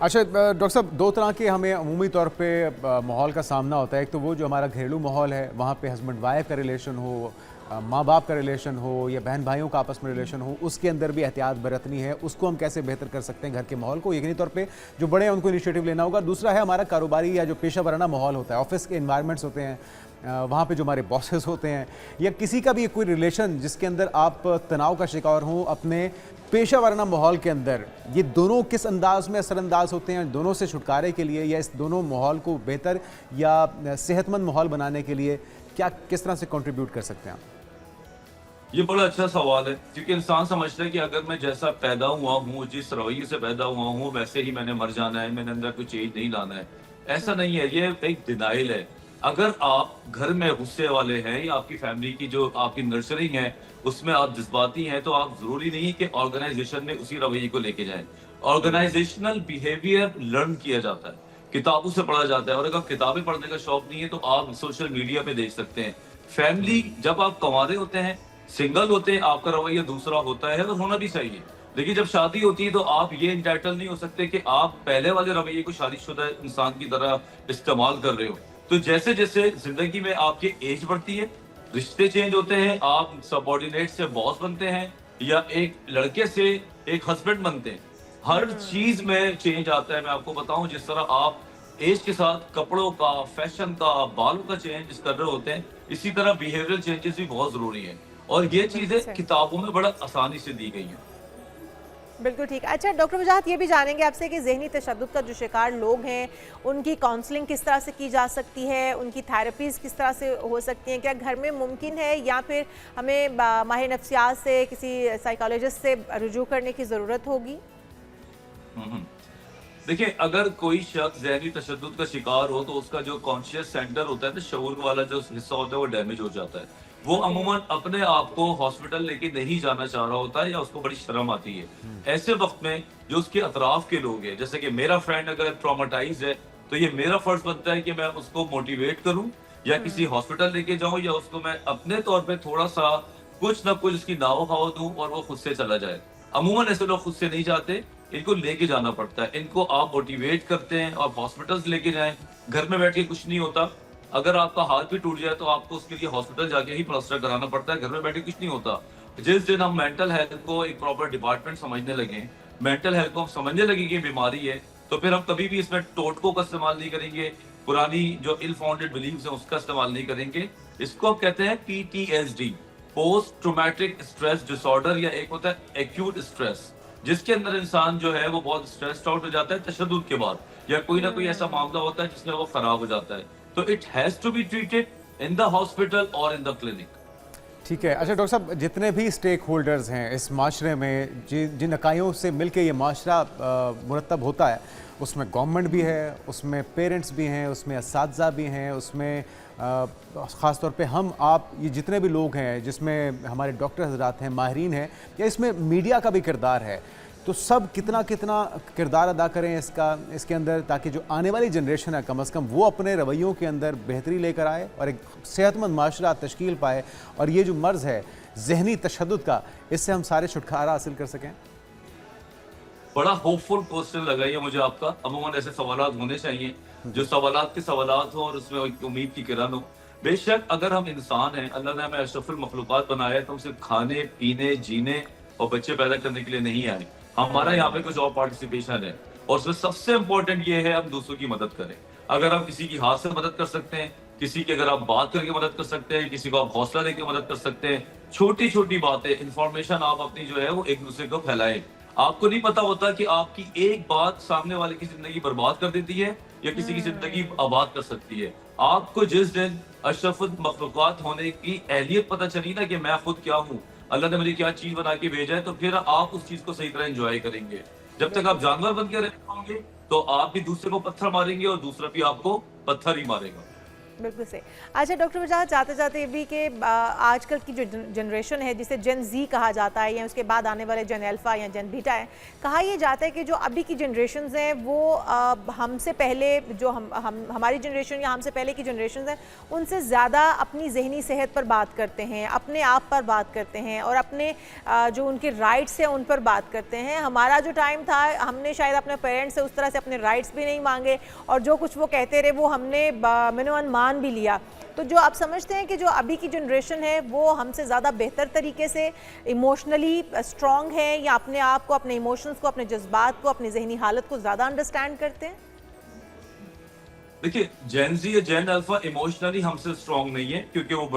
अच्छा डॉक्टर साहब, दो तरह के हमें अमूमी तौर पे माहौल का सामना होता है। एक तो वो जो हमारा घरेलू माहौल है, वहाँ पे हस्बैंड वाइफ का रिलेशन हो, माँ बाप का रिलेशन हो, या बहन भाइयों का आपस में रिलेशन हो, उसके अंदर भी एहतियात बरतनी है। उसको हम कैसे बेहतर कर सकते हैं घर के माहौल को, यकीनी तौर पे जो बड़े हैं उनको इनिशिएटिव लेना होगा। दूसरा है हमारा कारोबारी या जो पेशा वराना माहौल होता है, ऑफिस के इन्वायरमेंट्स होते हैं, वहाँ पे जो हमारे बॉसेस होते हैं, या किसी का भी कोई रिलेशन जिसके अंदर आप तनाव का शिकार हों अपने पेशा वराना माहौल के अंदर, ये दोनों किस अंदाज में असरअंदाज होते हैं दोनों से छुटकारे के लिए, या इस दोनों माहौल को बेहतर या सेहतमंद माहौल बनाने के लिए क्या किस तरह से कंट्रीब्यूट कर सकते हैं आप? ये बड़ा अच्छा सवाल है, क्योंकि इंसान समझता है कि अगर मैं जैसा पैदा हुआ हूँ, जिस रवैये से पैदा हुआ हूँ, वैसे ही मैंने मर जाना है, मैंने अंदर कोई चेंज नहीं लाना है। ऐसा नहीं है, ये एक डिनाइल है। अगर आप घर में गुस्से वाले हैं या आपकी फैमिली की जो आपकी नर्सरिंग है उसमें आप जज्बाती हैं, तो आप जरूरी नहीं कि ऑर्गेनाइजेशन में उसी रवैये को लेके जाएं। ऑर्गेनाइजेशनल बिहेवियर लर्न किया जाता है, किताबों से पढ़ा जाता है, और अगर किताबें पढ़ने का शौक नहीं है तो आप सोशल मीडिया पे देख सकते हैं। फैमिली, जब आप कमारे होते हैं, सिंगल होते हैं, आपका रवैया दूसरा होता है और होना भी चाहिए। लेकिन जब शादी होती है तो आप ये इंटाइटल नहीं हो सकते कि आप पहले वाले रवैये को शादीशुदा इंसान की तरह इस्तेमाल कर रहे हो। तो जैसे जैसे जिंदगी में आपकी एज बढ़ती है, रिश्ते चेंज होते हैं, आप सबऑर्डिनेट से बॉस बनते हैं या एक लड़के से एक हस्बैंड बनते हैं, हर चीज में चेंज आता है। मैं आपको बताऊं, जिस तरह आप एज के साथ कपड़ों का, फैशन का, बालों का चेंज कर रहे होते हैं, इसी तरह बिहेवियरल चेंजेस भी बहुत जरूरी है, और ये चीजें किताबों में बड़ा आसानी से दी गई हैं। बिल्कुल ठीक। अच्छा डॉक्टर वजाहत, ये भी जानेंगे आपसे कि ज़हनी तशद्दुद का जो शिकार लोग हैं उनकी काउंसलिंग किस तरह से की जा सकती है, उनकी थेरेपीज़ किस तरह से हो सकती हैं, क्या घर में मुमकिन है या फिर हमें माहिर नफ्सियात से, किसी साइकोलॉजिस्ट से रुजू करने की ज़रूरत होगी? देखिए, अगर कोई शख्स ज़हनी तशद्दुद का शिकार हो तो उसका जो कॉन्शियस सेंटर होता है, तो शऊर वाला जो हिस्सा होता है, वो डैमेज हो जाता है। वो अमूमन अपने आप को हॉस्पिटल लेके नहीं जाना चाह रहा होता है, या उसको बड़ी शर्म आती है। ऐसे वक्त में जो उसके अतराफ के लोग हैं, जैसे कि मेरा फ्रेंड अगर ट्रॉमाटाइज है, तो ये मेरा फर्ज बनता है कि मैं उसको मोटिवेट करूं, या किसी हॉस्पिटल लेके जाऊं, या उसको मैं अपने तौर पे थोड़ा सा कुछ ना कुछ उसकी नाव हवा दूं और वो खुद से चला जाए। अमूमन ऐसे लोग खुद से नहीं जाते, इनको लेके जाना पड़ता है। इनको आप मोटिवेट करते हैं और हॉस्पिटल्स लेके जाएं। घर में बैठ के कुछ नहीं होता। अगर आपका हाथ भी टूट जाए तो आपको उसके लिए हॉस्पिटल जाके ही प्लास्टर कराना पड़ता है, घर में बैठे कुछ नहीं होता। जिस दिन हम मेंटल हेल्थ को एक प्रॉपर डिपार्टमेंट समझने लगे, मेंटल हेल्थ को हम समझने लगे कि बीमारी है, तो फिर हम कभी भी इसमें टोटकों का इस्तेमाल नहीं करेंगे, पुरानी जो इल फाउंडेड बिलीव्स है उसका इस्तेमाल नहीं करेंगे। इसको हम कहते हैं PTSD, post traumatic stress disorder, या एक होता है एक्यूट स्ट्रेस, जिसके अंदर इंसान जो है वो बहुत स्ट्रेस्ड आउट हो जाता है तशद्दुद के बाद, या कोई ना कोई ऐसा मामला होता है जिसमें वो खराब हो जाता है। तो it has to be treated in the hospital और इन द क्लिनिक। ठीक है। अच्छा डॉक्टर साहब, जितने भी स्टेक होल्डर्स हैं इस माशरे में, जिन इकाइयों से मिलके ये माशरा मुरतब होता है, उसमें गवर्नमेंट भी है, उसमें पेरेंट्स भी हैं, उसमें असातिज़ा भी हैं, उसमें ख़ास तौर पे हम आप ये जितने भी लोग हैं, जिसमें हमारे डॉक्टर हजरात हैं, माहिरीन हैं, या इसमें मीडिया का भी किरदार है, तो सब कितना कितना किरदार अदा करें इसके अंदर, ताकि जो आने वाली जनरेशन है कम से कम वो अपने रवैयों के अंदर बेहतरी लेकर आए और एक सेहतमंद माशरा तश्कील पाए, और ये जो मर्ज़ है ज़हनी तशद्दुद का, इससे हम सारे छुटकारा हासिल कर सकें। बड़ा होपफुल क्वेश्चन लगा ये मुझे आपका। अमूमन ऐसे सवालात होने चाहिए जो सवालात के सवालात हो और उसमें एक उम्मीद की किरण हो। बेशक अगर हम इंसान हैं, अल्लाह ने हमें अशरफुल मखलूकात बनाया है, तो हम सिर्फ खाने पीने, जीने और बच्चे पैदा करने के लिए नहीं आए। हमारा यहाँ पे कुछ और पार्टिसिपेशन है, और उसमें सबसे इम्पोर्टेंट ये है हम दूसरों की मदद करें। अगर हम किसी की हाथ से मदद कर सकते हैं, किसी की अगर आप बात करके मदद कर सकते हैं, किसी को आप हौसला देकर मदद कर सकते हैं, छोटी छोटी बातें, इंफॉर्मेशन आप अपनी जो है वो एक दूसरे को फैलाएं। आपको नहीं पता होता कि आपकी एक बात सामने वाले की जिंदगी बर्बाद कर देती है या किसी की जिंदगी आबाद कर सकती है। आपको जिस दिन अशरफुल मखलूकात होने की अहलियत पता चली ना कि मैं खुद क्या हूँ, अल्लाह ने मुझे क्या चीज बना के भेजा है, तो फिर आप उस चीज को सही तरह एंजॉय करेंगे। जब तक आप जानवर बन के रहते होंगे तो आप भी दूसरे को पत्थर मारेंगे और दूसरा भी आपको पत्थर ही मारेगा। बिल्कुल सही। अच्छा डॉक्टर वजाहत, जाते जाते ये भी कि आजकल की जो जनरेशन है जिसे जेन जी कहा जाता है या उसके बाद आने वाले जेन अल्फ़ा या जेन बीटा है, कहा यह जाता है कि जो अभी की जनरेशन्स हैं वो हमसे पहले जो हमारी जनरेशन या हमसे पहले की जनरेशन है उनसे ज़्यादा अपनी जहनी सेहत पर बात करते हैं, अपने आप पर बात करते हैं और अपने जो उनके राइट्स हैं उन पर बात करते हैं। हमारा जो टाइम था हमने शायद अपने पेरेंट्स से उस तरह से अपने राइट्स भी नहीं मांगे और जो कुछ वो कहते रहे वो हमने मिनोअन मान भी लिया। तो जो आप समझते हैं कि जो अभी की जनरेशन है वो हमसे ज़्यादा बेहतर तरीके से इमोशनली स्ट्रॉन्ग है या अपने आप को, अपने इमोशंस को, अपने जज्बात को, अपनी जहनी हालत को ज़्यादा अंडरस्टैंड करते हैं? देखिए, जेन जी या जेन अल्फा इमोशनली हमसे स्ट्रॉन्ग नहीं है क्योंकि वो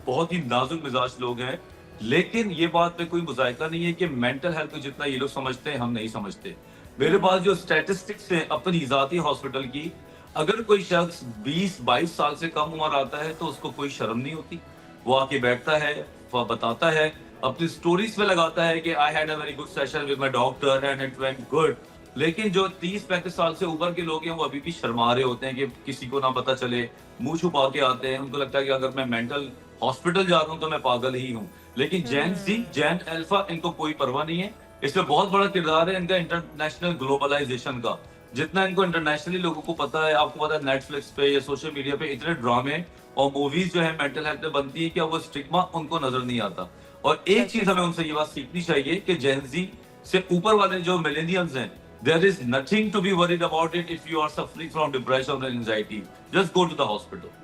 बहुत ही नाजुक मिजाज लोग हैं, लेकिन ये बात में कोई मुजायका नहीं है कि मेंटल हेल्थ को जितना ये लोग समझते हैं हम नहीं समझते। मेरे पास जो स्टैटिस्टिक्स हैं अपनी जाती हॉस्पिटल की, अगर कोई शख्स 20-22 साल से कम उम्र आता है तो उसको कोई शर्म नहीं होती, वो आके बैठता है, वो बताता है, अपनी स्टोरीज में लगाता है कि I had a very good session with my doctor and it went good. लेकिन जो 30-35 साल से ऊपर के लोग हैं वो अभी भी शर्मा रहे होते हैं कि किसी को ना पता चले, मुंह छुपा के आते हैं। उनको लगता है कि अगर मैं मेंटल हॉस्पिटल जा रहा हूँ तो मैं पागल ही हूँ। लेकिन जेन जी, जेन अल्फा, इनको कोई परवाह नहीं है। इसमें बहुत बड़ा किरदार है इनका इंटरनेशनल ग्लोबलाइजेशन का। जितना इनको इंटरनेशनली लोगों को पता है, आपको पता है नेटफ्लिक्स पे या सोशल मीडिया पे इतने ड्रामे और मूवीज जो है मेंटल हेल्थ पे बनती है कि वो स्टिग्मा उनको नजर नहीं आता। और एक चीज हमें उनसे ये बात सीखनी चाहिए कि जेन जी से ऊपर वाले जो मिलेनियल्स हैं, there is nothing to be worried about it if you are suffering from depression or anxiety. Just go to the hospital.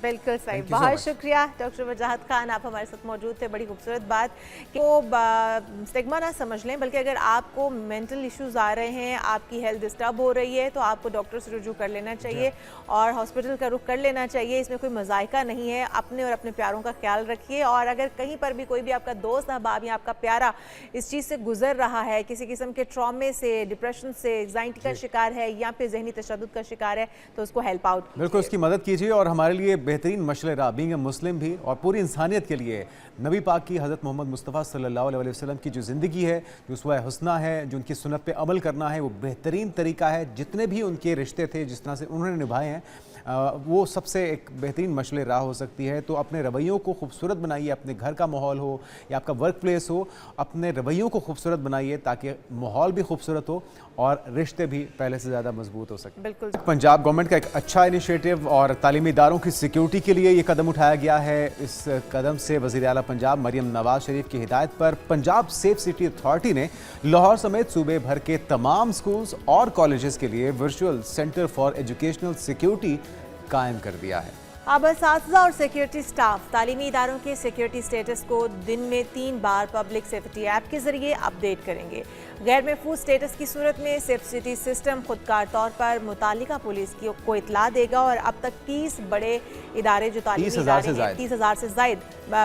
बिल्कुल सही, बहुत शुक्रिया डॉक्टर वजाहत खान, आप हमारे साथ मौजूद थे। बड़ी खूबसूरत बात कि वो स्टिग्मा ना समझ लें, बल्कि अगर आपको मेंटल इश्यूज आ रहे हैं, आपकी हेल्थ डिस्टर्ब हो रही है तो आपको डॉक्टर से रुजू कर लेना चाहिए और हॉस्पिटल का रुख कर लेना चाहिए। इसमें कोई मजायका नहीं है। अपने और अपने प्यारों का ख्याल रखिए और अगर कहीं पर भी कोई भी आपका दोस्त अहबाब या आपका प्यारा इस चीज़ से गुजर रहा है, किसी किस्म के ट्रॉमे से, डिप्रेशन से, एंग्जाइटी का शिकार है या फिर जहनी तशद्दुद का शिकार है तो उसको हेल्प आउट, बिल्कुल उसकी मदद कीजिए। और हमारे लिए बेहतरीन मशवरा बीइंग मुस्लिम भी और पूरी इंसानियत के लिए नबी पाक की, हज़रत मोहम्मद मुस्तफ़ा सल्लल्लाहु अलैहि वसल्लम की जो ज़िंदगी है, जो उसवा हुस्ना है, जो उनकी सुन्नत पे अमल करना है, वो बेहतरीन तरीका है। जितने भी उनके रिश्ते थे, जिस तरह से उन्होंने निभाए हैं, वो सबसे एक बेहतरीन मशले राह हो सकती है। तो अपने रवैयों को खूबसूरत बनाइए, अपने घर का माहौल हो या आपका वर्क प्लेस हो, अपने रवैयों को खूबसूरत बनाइए ताकि माहौल भी खूबसूरत हो और रिश्ते भी पहले से ज़्यादा मजबूत हो सकें। बिल्कुल पंजाब गवर्नमेंट का एक अच्छा इनिशिएटिव और तालीमी इदारों की सिक्योरिटी के लिए ये कदम उठाया गया है। इस कदम से वज़ीर आला पंजाब मरियम नवाज शरीफ की हिदायत पर पंजाब सेफ सिटी अथॉरिटी ने लाहौर समेत सूबे भर के तमाम स्कूल्स और कॉलेजेस के लिए virtual centre for educational security कायम कर दिया है। अब असातिज़ा और सिक्योरिटी स्टाफ तालीमी इदारों के सिक्योरिटी स्टेटस को दिन में 3 बार पब्लिक सेफ्टी ऐप के जरिए अपडेट करेंगे। गैर महफूज स्टेटस की सूरत में सेफ सिटी सिस्टम खुदकार तौर पर मुतालिका पुलिस को इतला देगा और अब तक 30 बड़े इदारे जो तालीमी 30,000 से जायद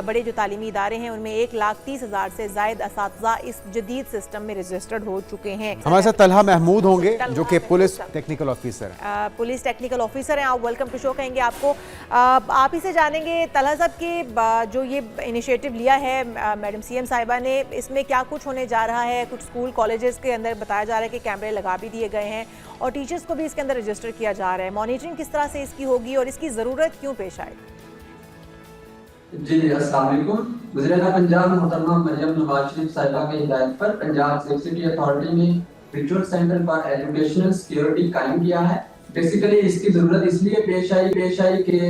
बड़े जो तालीमी इदारे हैं उनमें 1,30,000 से जायद असातिज़ा इस जदीद सिस्टम में रजिस्टर्ड हो चुके हैं। हमारे साथ तलहा महमूद होंगे जो कि पुलिस टेक्निकल ऑफिसर हैं। पुलिस टेक्निकल ऑफिसर हैं। आप वेलकम टू शो कहेंगे आपको। आप ही से जानेंगे तलहा साहब के जो ये इनिशिएटिव लिया है मैडम सीएम साहिबा ने, इसमें क्या कुछ होने जा रहा है? कुछ स्कूल कॉलेजेस के अंदर बताया जा रहा है कि कैमरे लगा भी दिए गए हैं और टीचर्स को भी इसके अंदर रजिस्टर किया जा रहा है। मॉनिटरिंग किस तरह से इसकी होगी और इसकी ज़रूरत क्यों पेश आई? जी अस्सलाम वालेकुम। वज़ीर आला पंजाब मोहतरमा मरियम नवाज शरीफ साहिबा की हिदायत पर पंजाब सेफ सिटी अथॉरिटी ने virtual centre for educational security कायम किया है। बेसिकली इसकी जरूरत इसलिए पेश आई कि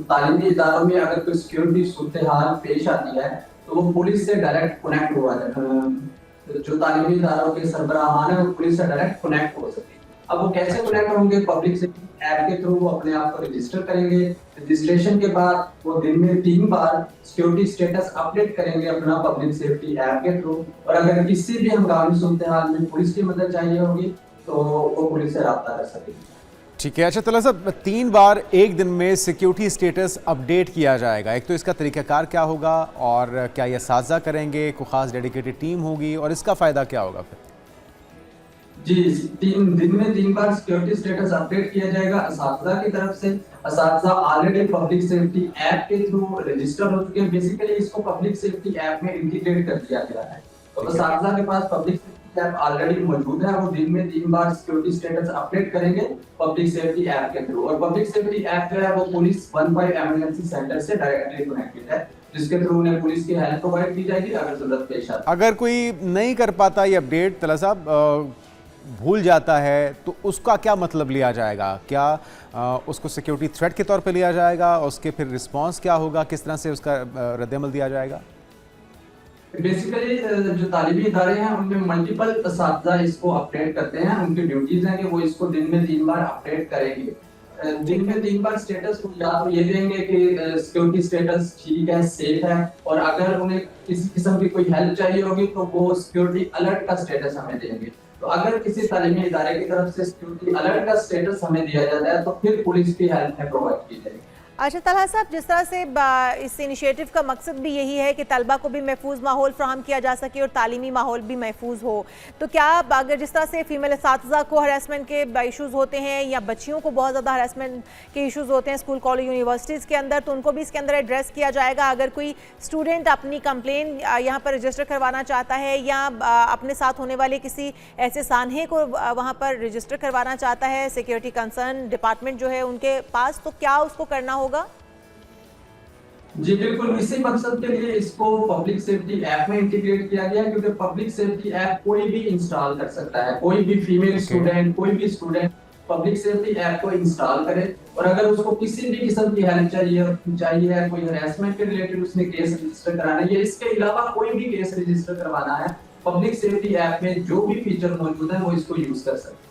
तालीमी इदारों में अगर कोई सिक्योरिटी सूरत हाल पेश आती है तो वो पुलिस से डायरेक्ट कनेक्ट हुआ जाए। जो तालीमी इदारों के सरबराहान है वो पुलिस से डायरेक्ट कनेक्ट हो सके। अब वो कैसे कनेक्ट होंगे? पब्लिक सेफ्टी ऐप के थ्रू वो अपने आप को रजिस्टर करेंगे। रजिस्ट्रेशन के बाद वो दिन में 3 बार सिक्योरिटी स्टेटस अपडेट करेंगे अपना पब्लिक सेफ्टी ऐप के थ्रू। और अगर किसी भी हंगामी सूरत हाल में पुलिस की मदद चाहिए होगी तो वो पुलिस से राब्ता कर सकेंगे। ठीक है। अच्छा तला साहब, 3 बार एक दिन में सिक्योरिटी स्टेटस अपडेट किया जाएगा। एक तो इसका तरीक़ाकार क्या होगा और क्या ये असातिज़ा करेंगे, कोई ख़ास डेडिकेटेड टीम होगी और इसका फ़ायदा क्या होगा फिर? जी, 3 दिन में 3 बार सिक्योरिटी स्टेटस अपडेट किया जाएगा असातिज़ा की तरफ से। असातिज़ा ऑलरेडी पब्लिक सेफ्टी ऐप के थ्रू रजिस्टर हो चुके हैं। बेसिकली इसको पब्लिक सेफ्टी ऐप में इंटीग्रेट कर दिया गया है। तो असातिज़ा के पास पब्लिक सेफ्टी ऐप ऑलरेडी मौजूद है। वो दिन में 3 बार सिक्योरिटी स्टेटस अपडेट करेंगे पब्लिक सेफ्टी ऐप के थ्रू। और पब्लिक सेफ्टी ऐप जो है वो पुलिस 15 इमरजेंसी सेंटर से डायरेक्टली कनेक्टेड है, जिसके थ्रू उन्हें पुलिस की हेल्प प्रोवाइड की जाएगी अगर जरूरत पेश आती है। अगर कोई नहीं कर पाता ये अपडेट, तला साहब भूल जाता है, तो उसका क्या मतलब लिया जाएगा? क्या उसको सिक्योरिटी थ्रेट के तौर पे लिया जाएगा? उसके फिर रिस्पांस क्या होगा? किस तरह से उसका रद्द-ए-अमल दिया जाएगा? बेसिकली जो तालीमी इदारे हैं उनमें मल्टीपल असातिज़ा इसको अपडेट करते हैं। उनकी ड्यूटीज हैं कि वो इसको दिन में 3 बार अपडेट करेंगे। दिन में 3 बार स्टेटस को या तो ये देंगे कि सिक्योरिटी स्टेटस ठीक है, सेफ है, और अगर उन्हें किसी किस्म की कोई हेल्प चाहिए होगी तो वो सिक्योरिटी अलर्ट का स्टेटस हमें देंगे। तो अगर किसी तालीमी इदारे की तरफ से सिक्योरिटी अलर्ट का स्टेटस हमें दिया जाता है तो फिर पुलिस की हेल्प में प्रोवाइड की जाएगी। अच्छा तलहा साहब, जिस तरह से इस इनिशिएटिव का मकसद भी यही है कि तलबा को भी महफूज माहौल फ्राहम किया जा सके और तालीमी माहौल भी महफूज हो, तो क्या अगर जिस तरह से फीमेल असातिज़ा को हरासमेंट के इशूज़ होते हैं या बच्चियों को बहुत ज़्यादा हरासमेंट के इशूज़ होते हैं स्कूल, कॉलेज, यूनिवर्सिटीज़ के अंदर, तो उनको भी इसके अंदर एड्रेस किया जाएगा? अगर कोई स्टूडेंट अपनी कंप्लेन यहाँ पर रजिस्टर करवाना चाहता है या अपने साथ होने वाले किसी ऐसे सानहे को वहाँ पर रजिस्टर करवाना चाहता है सिक्योरिटी कंसर्न डिपार्टमेंट जो है उनके पास, तो क्या उसको करना होगा? जी बिल्कुल, इसी मकसद के लिए इसको पब्लिक सेफ्टी ऐप में इंटीग्रेट किया गया है, क्योंकि पब्लिक सेफ्टी ऐप कोई भी इंस्टॉल कर सकता है। कोई भी फीमेल स्टूडेंट, कोई भी स्टूडेंट पब्लिक सेफ्टी ऐप को इंस्टॉल करे और अगर उसको किसी भी किस्म की हेल्प चाहिए है, कोई हरासमेंट के रिलेटेड उसने केस रजिस्टर कराना है या इसके अलावा कोई भी केस रजिस्टर करवाना है, पब्लिक सेफ्टी ऐप में जो भी फीचर मौजूद है वो इसको यूज कर सकते हैं।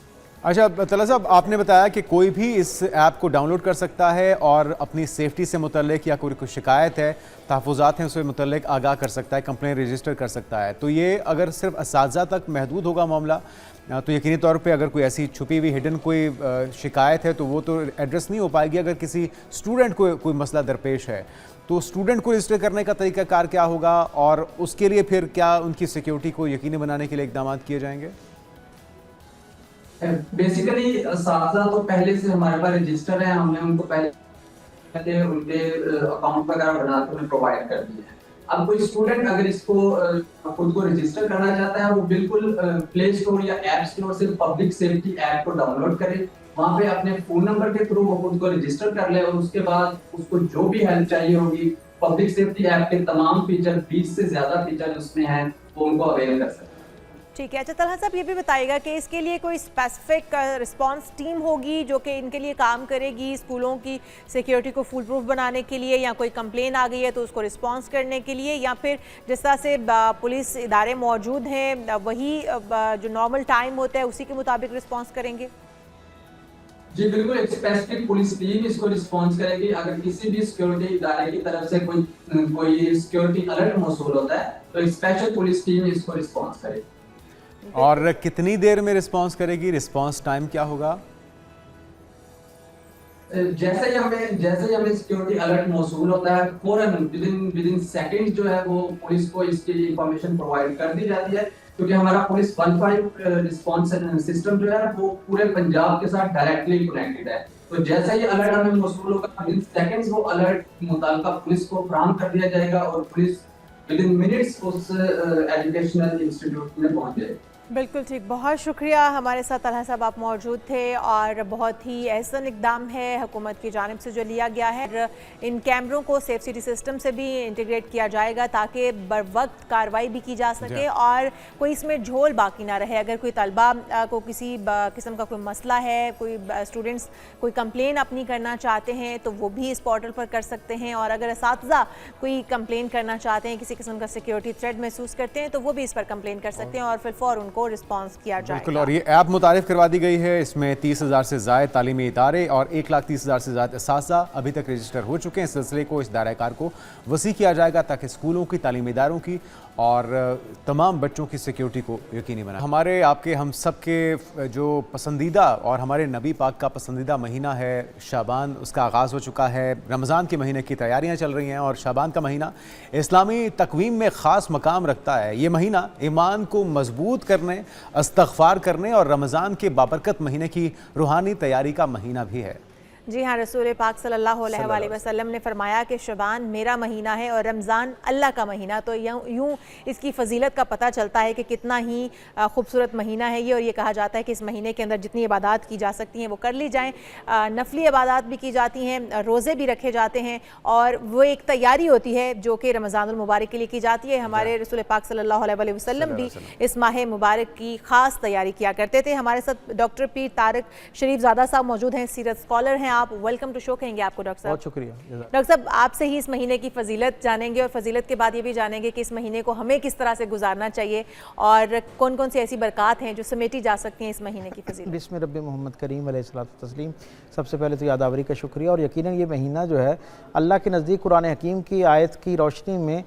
अच्छा तला साहब, आपने बताया कि कोई भी इस ऐप को डाउनलोड कर सकता है और अपनी सेफ्टी से मुतल्लिक या कोई शिकायत है, तहफ़्फ़ुज़ात हैं, उससे मुतल्लिक आगाह कर सकता है, कंप्लेन रजिस्टर कर सकता है। तो ये अगर सिर्फ असातिज़ा तक महदूद होगा मामला, तो यकीनी तौर पे अगर कोई ऐसी छुपी हुई हिडन कोई शिकायत है तो वो तो एड्रेस नहीं हो पाएगी। अगर किसी स्टूडेंट को कोई मसला दरपेश है तो स्टूडेंट को रजिस्टर करने का तरीक़ाकार क्या होगा और उसके लिए फिर क्या उनकी सिक्योरिटी को यकीनी बनाने के लिए इक़दाम किए जाएंगे? बेसिकली असातिज़ा तो पहले से हमारे पास रजिस्टर है, हमने उनको पहले उनके अकाउंट वगैरह बना के उन्हें प्रोवाइड कर दिए हैं। अब कोई स्टूडेंट अगर इसको खुद को रजिस्टर करना चाहता है, वो बिल्कुल प्ले स्टोर या ऐप स्टोर से पब्लिक सेफ्टी ऐप को डाउनलोड करे, वहाँ पे अपने फोन नंबर के थ्रू वो खुद को रजिस्टर कर ले और उसके बाद उसको जो भी हेल्प चाहिए होगी, पब्लिक सेफ्टी ऐप के तमाम फीचर, 20 से ज्यादा फीचर उसमें हैं, वो उनको अवेल कर सकते हैं। ठीक है। अच्छा तलहा साहब, ये भी बताइएगा कि इसके लिए कोई स्पेसिफिक रिस्पांस टीम होगी जो कि इनके लिए काम करेगी स्कूलों की सिक्योरिटी को फुल प्रूफ बनाने के लिए, या कोई कंप्लेन आ गई है तो उसको रिस्पांस करने के लिए, या फिर जिस तरह से पुलिस इदारे मौजूद हैं वही जो नॉर्मल टाइम होता है उसी के मुताबिक रिस्पांस करेंगे? जी बिल्कुल, एक स्पेसिफिक पुलिस टीम इसको रिस्पांस करेगी। अगर किसी भी सिक्योरिटी इदारे की तरफ से कोई सिक्योरिटी अलर्ट मौसूल होता है तो एक स्पेशल पुलिस टीम इसको रिस्पांस करेगी। और कितनी देर में रिस्पांस करेगी? रिस्पांस टाइम क्या होगा? जैसे ही हमें सिक्योरिटी अलर्ट मौसूल होता है, फौरन विदिन सेकंड जो है वो पुलिस को इसकी इंफॉर्मेशन प्रोवाइड कर दी जाती है, क्योंकि हमारा पुलिस 15 रिस्पांस सिस्टम जो है वो पूरे पंजाब के साथ डायरेक्टली कनेक्टेड है। तो जैसे ही अलर्ट हमें मौसूल होगा, विदिन सेकंड्स वो अलर्ट मुताल्लिका पुलिस को फराहम कर दिया जाएगा और पुलिस विदिन मिनट्स उस एजुकेशनल इंस्टीट्यूट में पहुंच जाएगी। बिल्कुल ठीक, बहुत शुक्रिया। हमारे साथ तलहा साहब आप मौजूद थे और बहुत ही एहसन इक़दाम है हुकूमत की जानिब से जो लिया गया है। इन कैमरों को सेफ सिटी सिस्टम से भी इंटीग्रेट किया जाएगा ताकि बर वक्त कार्रवाई भी की जा सके और कोई इसमें झोल बाकी ना रहे। अगर कोई तलबा को किसी किस्म का कोई मसला है, कोई स्टूडेंट्स कोई कंप्लेन अपनी करना चाहते हैं तो वो भी इस पोर्टल पर कर सकते हैं, और अगर असातिज़ा कोई कंप्लेन करना चाहते हैं, किसी किस्म का सिक्योरिटी थ्रेट महसूस करते हैं तो वो भी इस पर कंप्लेन कर सकते हैं और फिर फ़ौरन को रिस्पॉन्स किया बिल्कुल, जाएगा। और ये ऐप मुतारिफ करवा दी गई है। इसमें 30,000 से ज़ायद तालीमी इदारे और 1,30,000 से ज़ायद असातिज़ा अभी तक रजिस्टर हो चुके हैं। इस सिलसिले को इस दायरा-ए-कार को वसी किया जाएगा ताकि स्कूलों की, तालीमी इदारों की और तमाम बच्चों की सिक्योरिटी को यकीनी बनाए। हमारे, आपके, हम सब के जो पसंदीदा और हमारे नबी पाक का पसंदीदा महीना है शाबान, उसका आगाज़ हो चुका है। रमज़ान के महीने की तैयारियां चल रही हैं और शाबान का महीना इस्लामी तकवीम में ख़ास मकाम रखता है। ये महीना ईमान को मजबूत करने, इस्तग़फ़ार करने और रमज़ान के बाबरकत महीने की रूहानी तैयारी का महीना भी है। जी हाँ, रसूल पाक सल्लल्लाहु अलैहि वसल्लम ने फरमाया कि शबान मेरा महीना है और रमज़ान अल्लाह का महीना। तो यूँ इसकी फ़जीलत का पता चलता है कि कितना ही खूबसूरत महीना है ये। और ये कहा जाता है कि इस महीने के अंदर जितनी इबादत की जा सकती हैं वो कर ली जाएँ। नफली इबादत भी की जाती हैं, रोज़े भी रखे जाते हैं और वो एक तैयारी होती है जो कि रमज़ानुल मुबारक के लिए की जाती है। हमारे रसूल पाक सल्लल्लाहु अलैहि वसल्लम भी इस माह मुबारक की ख़ास तैयारी किया करते थे। हमारे साथ डॉक्टर पीर तारिक शरीफ ज़ादा साहब मौजूद हैं, सीरत स्कॉलर हैं आप। वेलकम टू शो कहेंगे आपको डॉक्टर साहब। बहुत शुक्रिया डॉक्टर साहब, आपसे ही इस महीने की फजीलत जानेंगे और फजीलत के बाद ये भी जानेंगे कि इस महीने को हमें किस तरह से गुजारना चाहिए और कौन कौन सी ऐसी बरक़ात हैं जो समेटी जा सकती हैं इस महीने की फजीलत। बिस्मिल्लाह रब्बि मोहम्मद करीम अलैहिस्सलातु तस्लीम। सबसे पहले तो यादावरी का शुक्रिया और यकीनन ये महीना जो है अल्लाह के नज़दीक कुरान हकीम की आयत की रोशनी में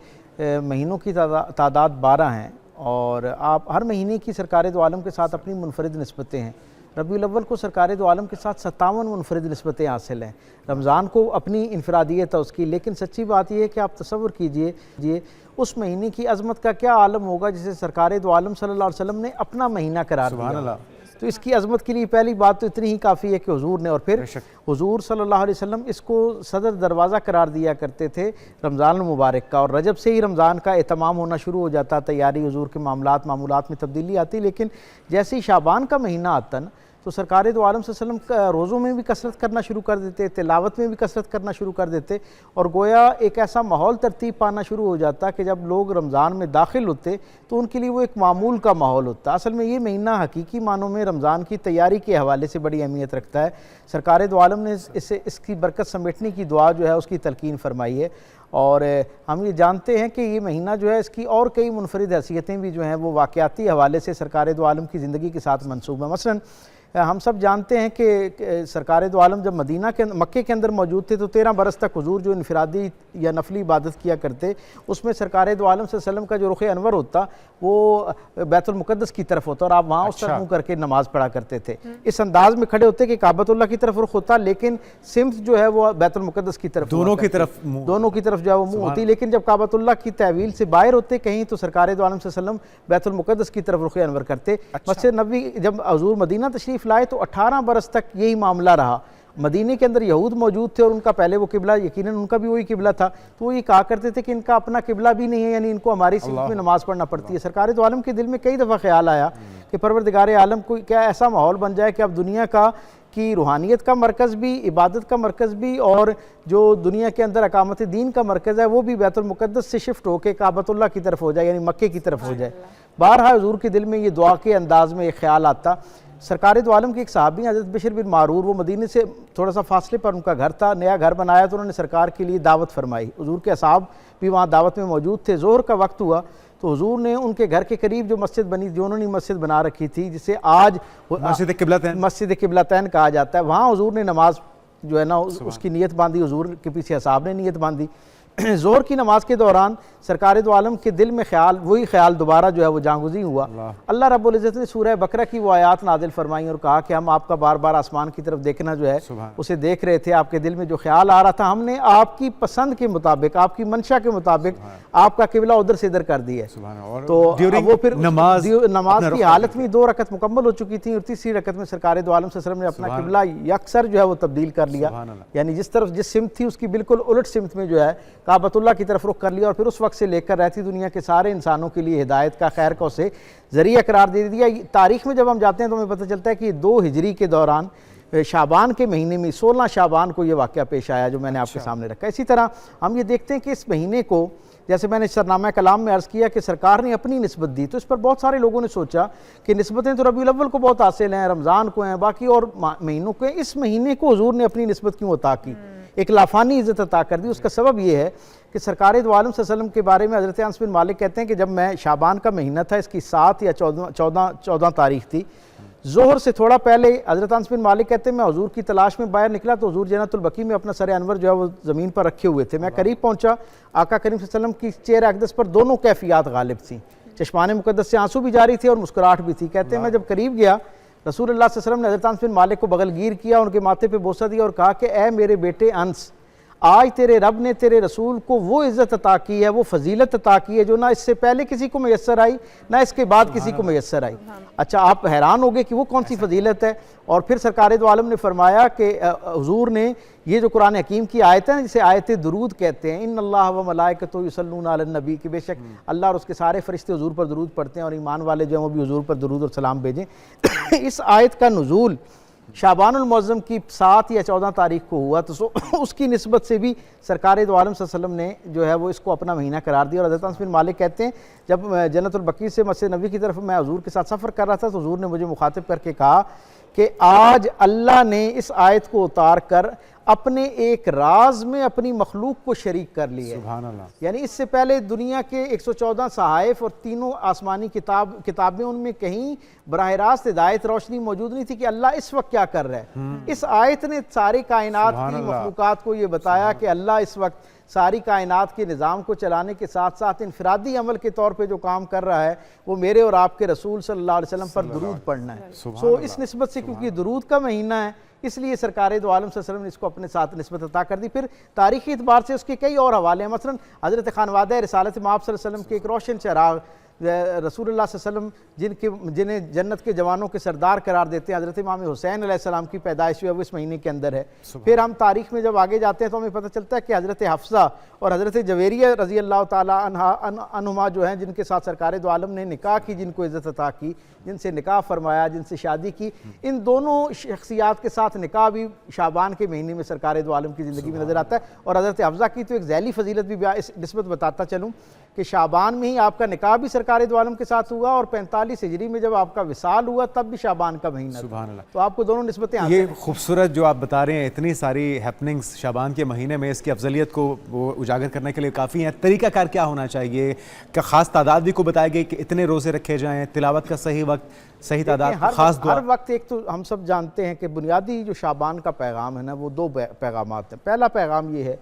महीनों की तादाद 12 हैं और आप हर महीने की सरकार दो आलम के साथ अपनी मुनफरिद निस्बतें हैं। रबीउल अव्वल को सरकार दो आलम के साथ 57 मुनफरिद निस्बतें हासिल हैं। रमज़ान को अपनी इनफरादियत है उसकी, लेकिन सच्ची बात यह है कि आप तसव्वुर कीजिए उस महीने की अज़मत का क्या आलम होगा जिसे सरकार दो आलम सल्लल्लाहु अलैहि वसल्लम ने अपना महीना करार दिया। तो इसकी अज़मत के लिए पहली बात तो इतनी ही काफ़ी है कि हुजूर ने, और फिर हुजूर सल्लल्लाहु अलैहि वसल्लम इसको सदर दरवाज़ा करार दिया करते थे रमज़ान मुबारक का। और रजब से ही रमज़ान का एहतमाम होना शुरू हो जाता, तैयारी, हुजूर के मामूलात में तब्दीली आती। लेकिन जैसे ही शाबान का महीना आता ना तो सरकार दो आलम सल्लल्लाहु अलैहि वसल्लम रोज़ों में भी कसरत करना शुरू कर देते, तिलावत में भी कसरत करना शुरू कर देते और गोया एक ऐसा माहौल तरतीब पाना शुरू हो जाता कि जब लोग रमज़ान में दाखिल होते तो उनके लिए वो एक मामूल का माहौल होता। असल में ये महीना हकीकी मानों में रमज़ान की तैयारी के हवाले से बड़ी अहमियत रखता है। सरकार दो आलम ने इसकी बरकत समेटने की दुआ जो है उसकी तलकीन फरमाई है और हम ये जानते हैं कि ये महीना जो है इसकी और कई मुनफरिद हैसियतें भी जो हैं वो वाक़याती हवाले से सरकार दो आलम की ज़िंदगी के साथ मनसूब है। मसलन हम सब जानते हैं कि सरकार दो आलम जब मक्के के अंदर मौजूद थे तो 13 बरस तक हुजूर जो इनफरादी या नफली इबादत किया करते, उसमें सरकार दो आलम सल्लल्लाहु अलैहि वसल्लम का जो रुख अनवर होता वो बैतुल मुक़द्दस की तरफ होता और आप वहाँ उस तरफ मुँह करके नमाज़ पढ़ा करते थे। इस अंदाज में खड़े होते कि काबतुल्लाह की तरफ रुख होता, लेकिन सिमत जो है वो बैतुल मुक़द्दस की तरफ, दोनों की तरफ जो है वो मुँह होती। लेकिन जब काबतुल्लाह की तहवील से बाहर होते कहीं तो सरकार दो आलम सल्लल्लाहु अलैहि वसल्लम बैतुल मुक़द्दस की तरफ रुख अनवर करते। मस्जिद नबवी जब हुजूर मदीना तशरीफ़ लाए तो 18 बरस तक यही मामला रहा। मदीने के अंदर यहूद मौजूद थे और उनका पहले वो किबला, यकीनन उनका भी वही किबला था, तो वो ये कहा करते थे कि इनका अपना किबला भी नहीं है, यानी इनको हमारी सिमत में नमाज पढ़ना पड़ती है। सरकार दो आलम के दिल में कई दफ़ा ख्याल आया कि परवरदिगार आलम को क्या ऐसा माहौल बन जाए कि अब दुनिया की रूहानियत का मरकज़ भी, इबादत का मरकज़ भी और जो दुनिया के अंदर अकामत दीन का मरकज़ है वो भी बैतुल मुक़द्दस से शिफ्ट होकर काबतुल्लाह की तरफ हो जाए, यानी मक्के की तरफ हो जाए। बारहा हुजूर के दिल में ये दुआ के अंदाज में एक ख्याल आता। सरकार दो आलम के एक सहाबी हज़रत बशीर बिन मारूर, वो मदीने से थोड़ा सा फासले पर उनका घर था, नया घर बनाया तो उन्होंने सरकार के लिए दावत फरमाई। हुजूर के असहाब भी वहाँ दावत में मौजूद थे। ज़ोहर का वक्त हुआ तो हुजूर ने उनके घर के करीब जो मस्जिद बनी, जो उन्होंने मस्जिद बना रखी थी जिसे आज मस्जिद क़िबलतैन कहा जाता है, वहाँ हुजूर ने नमाज जो है ना उसकी नीयत बांधी। हुजूर के पीछे असहाब ने नीयत बांधी। ज़ोहर की नमाज के दौरान सरकार दो आलम के दिल में वही ख्याल दोबारा जो है वो जांगुज़ी हुआ। अल्लाह रब्बुल इज़्ज़त ने सूरह बकरा की वो आयात नाज़िल फरमाई और कहा कि हम आपका बार बार आसमान की तरफ देखना जो है उसे देख रहे थे। आपके दिल में जो ख्याल आ रहा था हमने आपकी पसंद के मुताबिक, आपकी मंशा के मुताबिक आपका किबला उधर से इधर कर दिया। तो वो फिर नमाज की हालत में 2 रकत मुकम्मल हो चुकी थी और तीसरी रकत में सरकार दो आलम सल्लल्लाहु अलैहि वसल्लम ने अपना किबला यकसर जो है वो तब्दील कर लिया, यानी जिस सिमत थी उसकी बिल्कुल उलट सिमत में जो है काबतुल्लाह की तरफ रुख कर लिया और फिर उस वक्त से लेकर रहती दुनिया के सारे इंसानों के लिए हिदायत का, खैर का उसे ज़रिया करार दे दिया। तारीख़ में जब हम जाते हैं तो हमें पता चलता है कि 2 हिजरी के दौरान शाबान के महीने में 16 शाबान को ये वाक़या पेश आया जो मैंने आपके सामने रखा। इसी तरह हम ये देखते हैं कि इस महीने को जैसे मैंने सरनामा कलाम में अर्ज़ किया कि सरकार ने अपनी निस्बत दी, तो इस पर बहुत सारे लोगों ने सोचा कि निस्बतें तो रबीउल अव्वल को बहुत हासिल हैं, रमज़ान को हैं, बाकी और महीनों को हैं, इस महीने को हुजूर ने अपनी निस्बत क्यों अता की, एक लाफानी इज़्ज़त अता कर दी। उसका सबब यह है कि सरकार दो आलम सल्लल्लाहु अलैहि वसल्लम के बारे में हज़रत अनस बिन मालिक कहते हैं कि जब मैं शाबान का महीना था, इसकी 7 या 14 तारीख थी, ज़ोहर से थोड़ा पहले हज़रत अनस बिन मालिक कहते हैं मैं हुजूर की तलाश में बाहर निकला तो हुजूर जन्नतुल बकी में अपना सर अनवर जो है वो ज़मीन पर रखे हुए थे। मैं करीब पहुंचा, आका करीम सल्लल्लाहु अलैहि वसल्लम की चेहरे अक़दस पर दोनों कैफियत गालिब थी, चश्मान मुक़द्दस से आंसू भी जारी थे और मुस्कुराहट भी थी। कहते हैं मैं जब करीब गया, रसूलुल्लाह सल्लल्लाहु अलैहि वसल्लम ने हज़रत अनस बिन मालिक को बगलगीर किया, उनके माथे पर बोसा दिया और कहा कि ए मेरे बेटे अनस, आज तेरे रब ने तेरे रसूल को वो इज़्ज़त अता की है, वो फजीलत अता की है जो ना इससे पहले किसी को मैसर आई, ना इसके बाद किसी को मैसर आई। अच्छा, आप हैरान हो गए कि वो कौन सी फजीलत है। और फिर सरकार दो आलम ने फरमाया कि हुजूर ने ये जो कुरान हकीम की आयत है, जिसे आयत दुरूद कहते हैं, इन्नल्लाह व मलाइकतुहु युसल्लूना अलन नबी, कि बेशक अल्लाह और उसके सारे फरिश्ते हुजूर पर दुरूद पढ़ते हैं और ईमान वाले जो हैं वो भी हुजूर पर दुरूद और सलाम भेजें। इस आयत का नुज़ूल शाबानुल मुअज़्ज़म की 7 या 14 तारीख को हुआ, तो उसकी निस्बत से भी सरकार दो आलम सल्लल्लाहु अलैहि वसल्लम ने जो है वो इसको अपना महीना करार दिया। और हज़रत अनस बिन मालिक कहते हैं जब जन्नतुल बकी से मस्जिद नबी की तरफ मैं हुजूर के साथ सफ़र कर रहा था तो हुजूर ने मुझे मुखातिब करके कहा कि आज अल्लाह ने इस आयत को उतार कर अपने एक राज में अपनी मखलूक को शरीक कर लिया है। सुभान अल्लाह। यानी इससे पहले दुनिया के 114 सहाइफ और तीनों आसमानी किताबें, उनमें कहीं बराह रास्त हिदायत रोशनी मौजूद नहीं थी कि अल्लाह इस वक्त क्या कर रहा है। इस आयत ने सारी कायनात की मखलूकात को ये बताया कि अल्लाह इस वक्त सारी कायनात के निज़ाम को चलाने के साथ साथ इनफरादी अमल के तौर पे जो काम कर रहा है वो मेरे और आपके रसूल सल्लल्लाहु अलैहि वसल्लम पर दुरूद पढ़ना है। सो इस निस्बत से, क्योंकि दुरूद का महीना है, इसलिए सरकार दो आलम सल्लल्लाहु अलैहि वसल्लम ने इसको अपने साथ निस्बत अता कर दी। फिर तारीख़ी एतबार से उसके कई और हवाले हैं। मसलन हज़रत खानवादा रिसालत में आप सल्लल्लाहु अलैहि वसल्लम के एक रोशन चिराग रसूलुल्लाह सल्लल्लाहु अलैहि वसल्लम जिन्हें जन्नत के जवानों के सरदार करार देते हैं, हज़रत इमाम हुसैन अलैहिस्सलाम की पैदाइश जो है वो इस महीने के अंदर है। फिर हम तारीख़ में जब आगे जाते हैं तो हमें पता चलता है कि हज़रत हफ्सा और हज़रत जवेरिया रज़ी अल्लाह ताला अन्हुमा जो हैं, जिनके साथ सरकार दो आलम ने निकाह की, जिनको इज़्ज़त अता की, जिनसे निकाह फरमाया, जिनसे शादी की, इन दोनों शख्सियात के साथ निकाह भी शाबान के महीने में सरकार दो आलम की ज़िंदगी में नज़र आता है। और हज़रत हफ्सा की तो एक ज़ैली फजीलत भी इस निस्बत बताता चलूँ कि शाबान में ही आपका निकाह भी सरकार दो आलम के साथ हुआ और 45 हिजरी में जब आपका विसाल हुआ तब भी शाबान का महीना। सुभान अल्लाह। तो आपको दोनों निस्बतें ये खूबसूरत जो आप बता रहे हैं, इतनी सारी हैपनिंग्स शाबान के महीने में, इसकी अफजलियत को वो उजागर करने के लिए काफ़ी हैं। तरीक़ाकार क्या होना चाहिए? क्या ख़ास तादाद भी को बताया गया कि इतने रोज़े रखे जाएँ, तिलावत का सही वक्त, सही तादाद, खास दुआ? हर वक्त एक तो हम सब जानते हैं कि बुनियादी जो शाबान का पैगाम है ना, वो 2 पैगामात हैं। पहला पैगाम ये है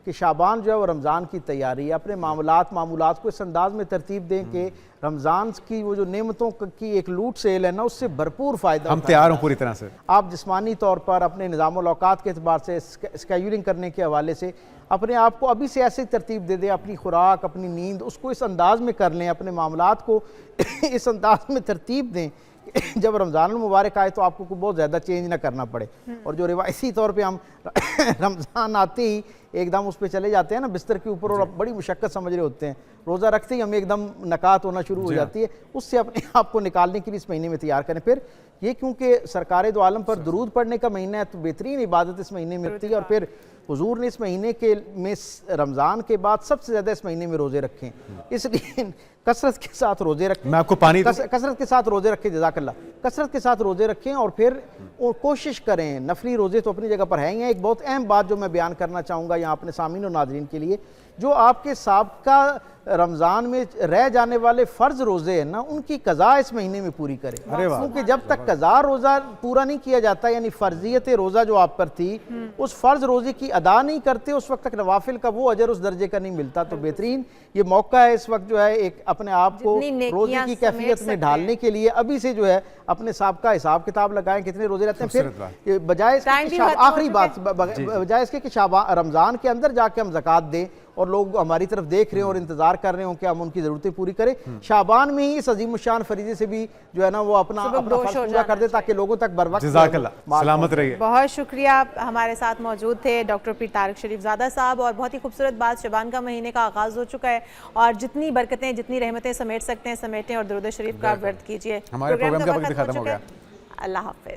कि शाबान जो है वो रमज़ान की तैयारी है। अपने मामूलात को इस अंदाज में तरतीब दें कि रमज़ान की वो जो नेमतों की एक लूट सेल है ना, उससे भरपूर फ़ायदा हम तैयार हों पूरी तरह से। आप जिस्मानी तौर पर अपने निज़ाम-उल-औक़ात के अतबार से, स्केड्यूलिंग करने के हवाले से अपने आप को अभी से ऐसे तरतीब दे दें, अपनी खुराक, अपनी नींद, उसको इस अंदाज में कर लें, अपने मामलात को इस अंदाज में तरतीब दें जब रमज़ान मुबारक आए तो आपको बहुत ज़्यादा चेंज ना करना पड़े। और जो रिवायती तौर पे हम रमज़ान आते ही एकदम उस पर चले जाते हैं ना बिस्तर के ऊपर और बड़ी मुशक्क़त समझ रहे होते हैं, रोज़ा रखते ही हमें एकदम नकात होना शुरू हो जाती है, उससे अपने आप को निकालने के लिए इस महीने में तैयार करें। फिर ये क्योंकि सरकार दो आलम पर दुरूद पढ़ने का महीना है तो बेहतरीन इबादत इस महीने में होती है। और फिर हुजूर ने इस महीने के में रमज़ान के बाद सबसे ज़्यादा इस महीने में रोज़े रखें, इसलिए कसरत के साथ रोज़े रखें। मैं आपको पानी कसरत के साथ रोज़े रखें, जज़ाकल्लाह, कसरत के साथ रोज़े रखें और फिर कोशिश करें। नफली रोज़े तो अपनी जगह पर हैं ही हैं। एक बहुत अहम बात जो मैं बयान करना चाहूँगा यहाँ अपने सामीन और नाज़रीन के लिए, जो आपके साबिक़ा रमज़ान में रह जाने वाले फ़र्ज़ रोज़े हैं ना, उनकी कज़ा इस महीने में पूरी करें। क्योंकि जब तक कज़ा रोज़ा पूरा नहीं किया जाता, यानी फ़र्जियत रोज़ा जो आप पर थी, उस फ़र्ज़ रोज़े की अदा नहीं करते, उस वक्त तक नवाफिल का वो अजर उस दर्जे का नहीं मिलता। तो बेहतरीन ये मौका है इस वक्त जो है एक अपने आप को रोज़े की कैफियत में ढालने के लिए अभी से जो है अपने साबिक़ा हिसाब किताब लगाएं, कितने रोज़े रहते हैं। फिर बजाय आखिरी बात, बजाय इसके कि रमज़ान के अंदर जाके हम ज़कात दें और लोग हमारी तरफ देख रहे हैं और इंतजार कर रहे हो कि हम उनकी ज़रूरतें पूरी करें, शाबान में ही इस अजीम शान फरीज़े से भी जो है ना वो अपना फर्ज पूरा कर दे ताकि लोगों तक बर वक्त सलामत रहिए। बहुत शुक्रिया, हमारे साथ मौजूद थे डॉक्टर पीर तारिक शरीफ ज़ादा साहब। और बहुत ही खूबसूरत बात, शाबान का महीने का आगाज़ हो चुका है और जितनी बरकतें, जितनी रहमतें समेट सकते हैं समेटें और दुरूद शरीफ का व्रत कीजिए। हमारे प्रोग्राम का वक्त भी खत्म हो गया। अल्लाह हाफ़िज़।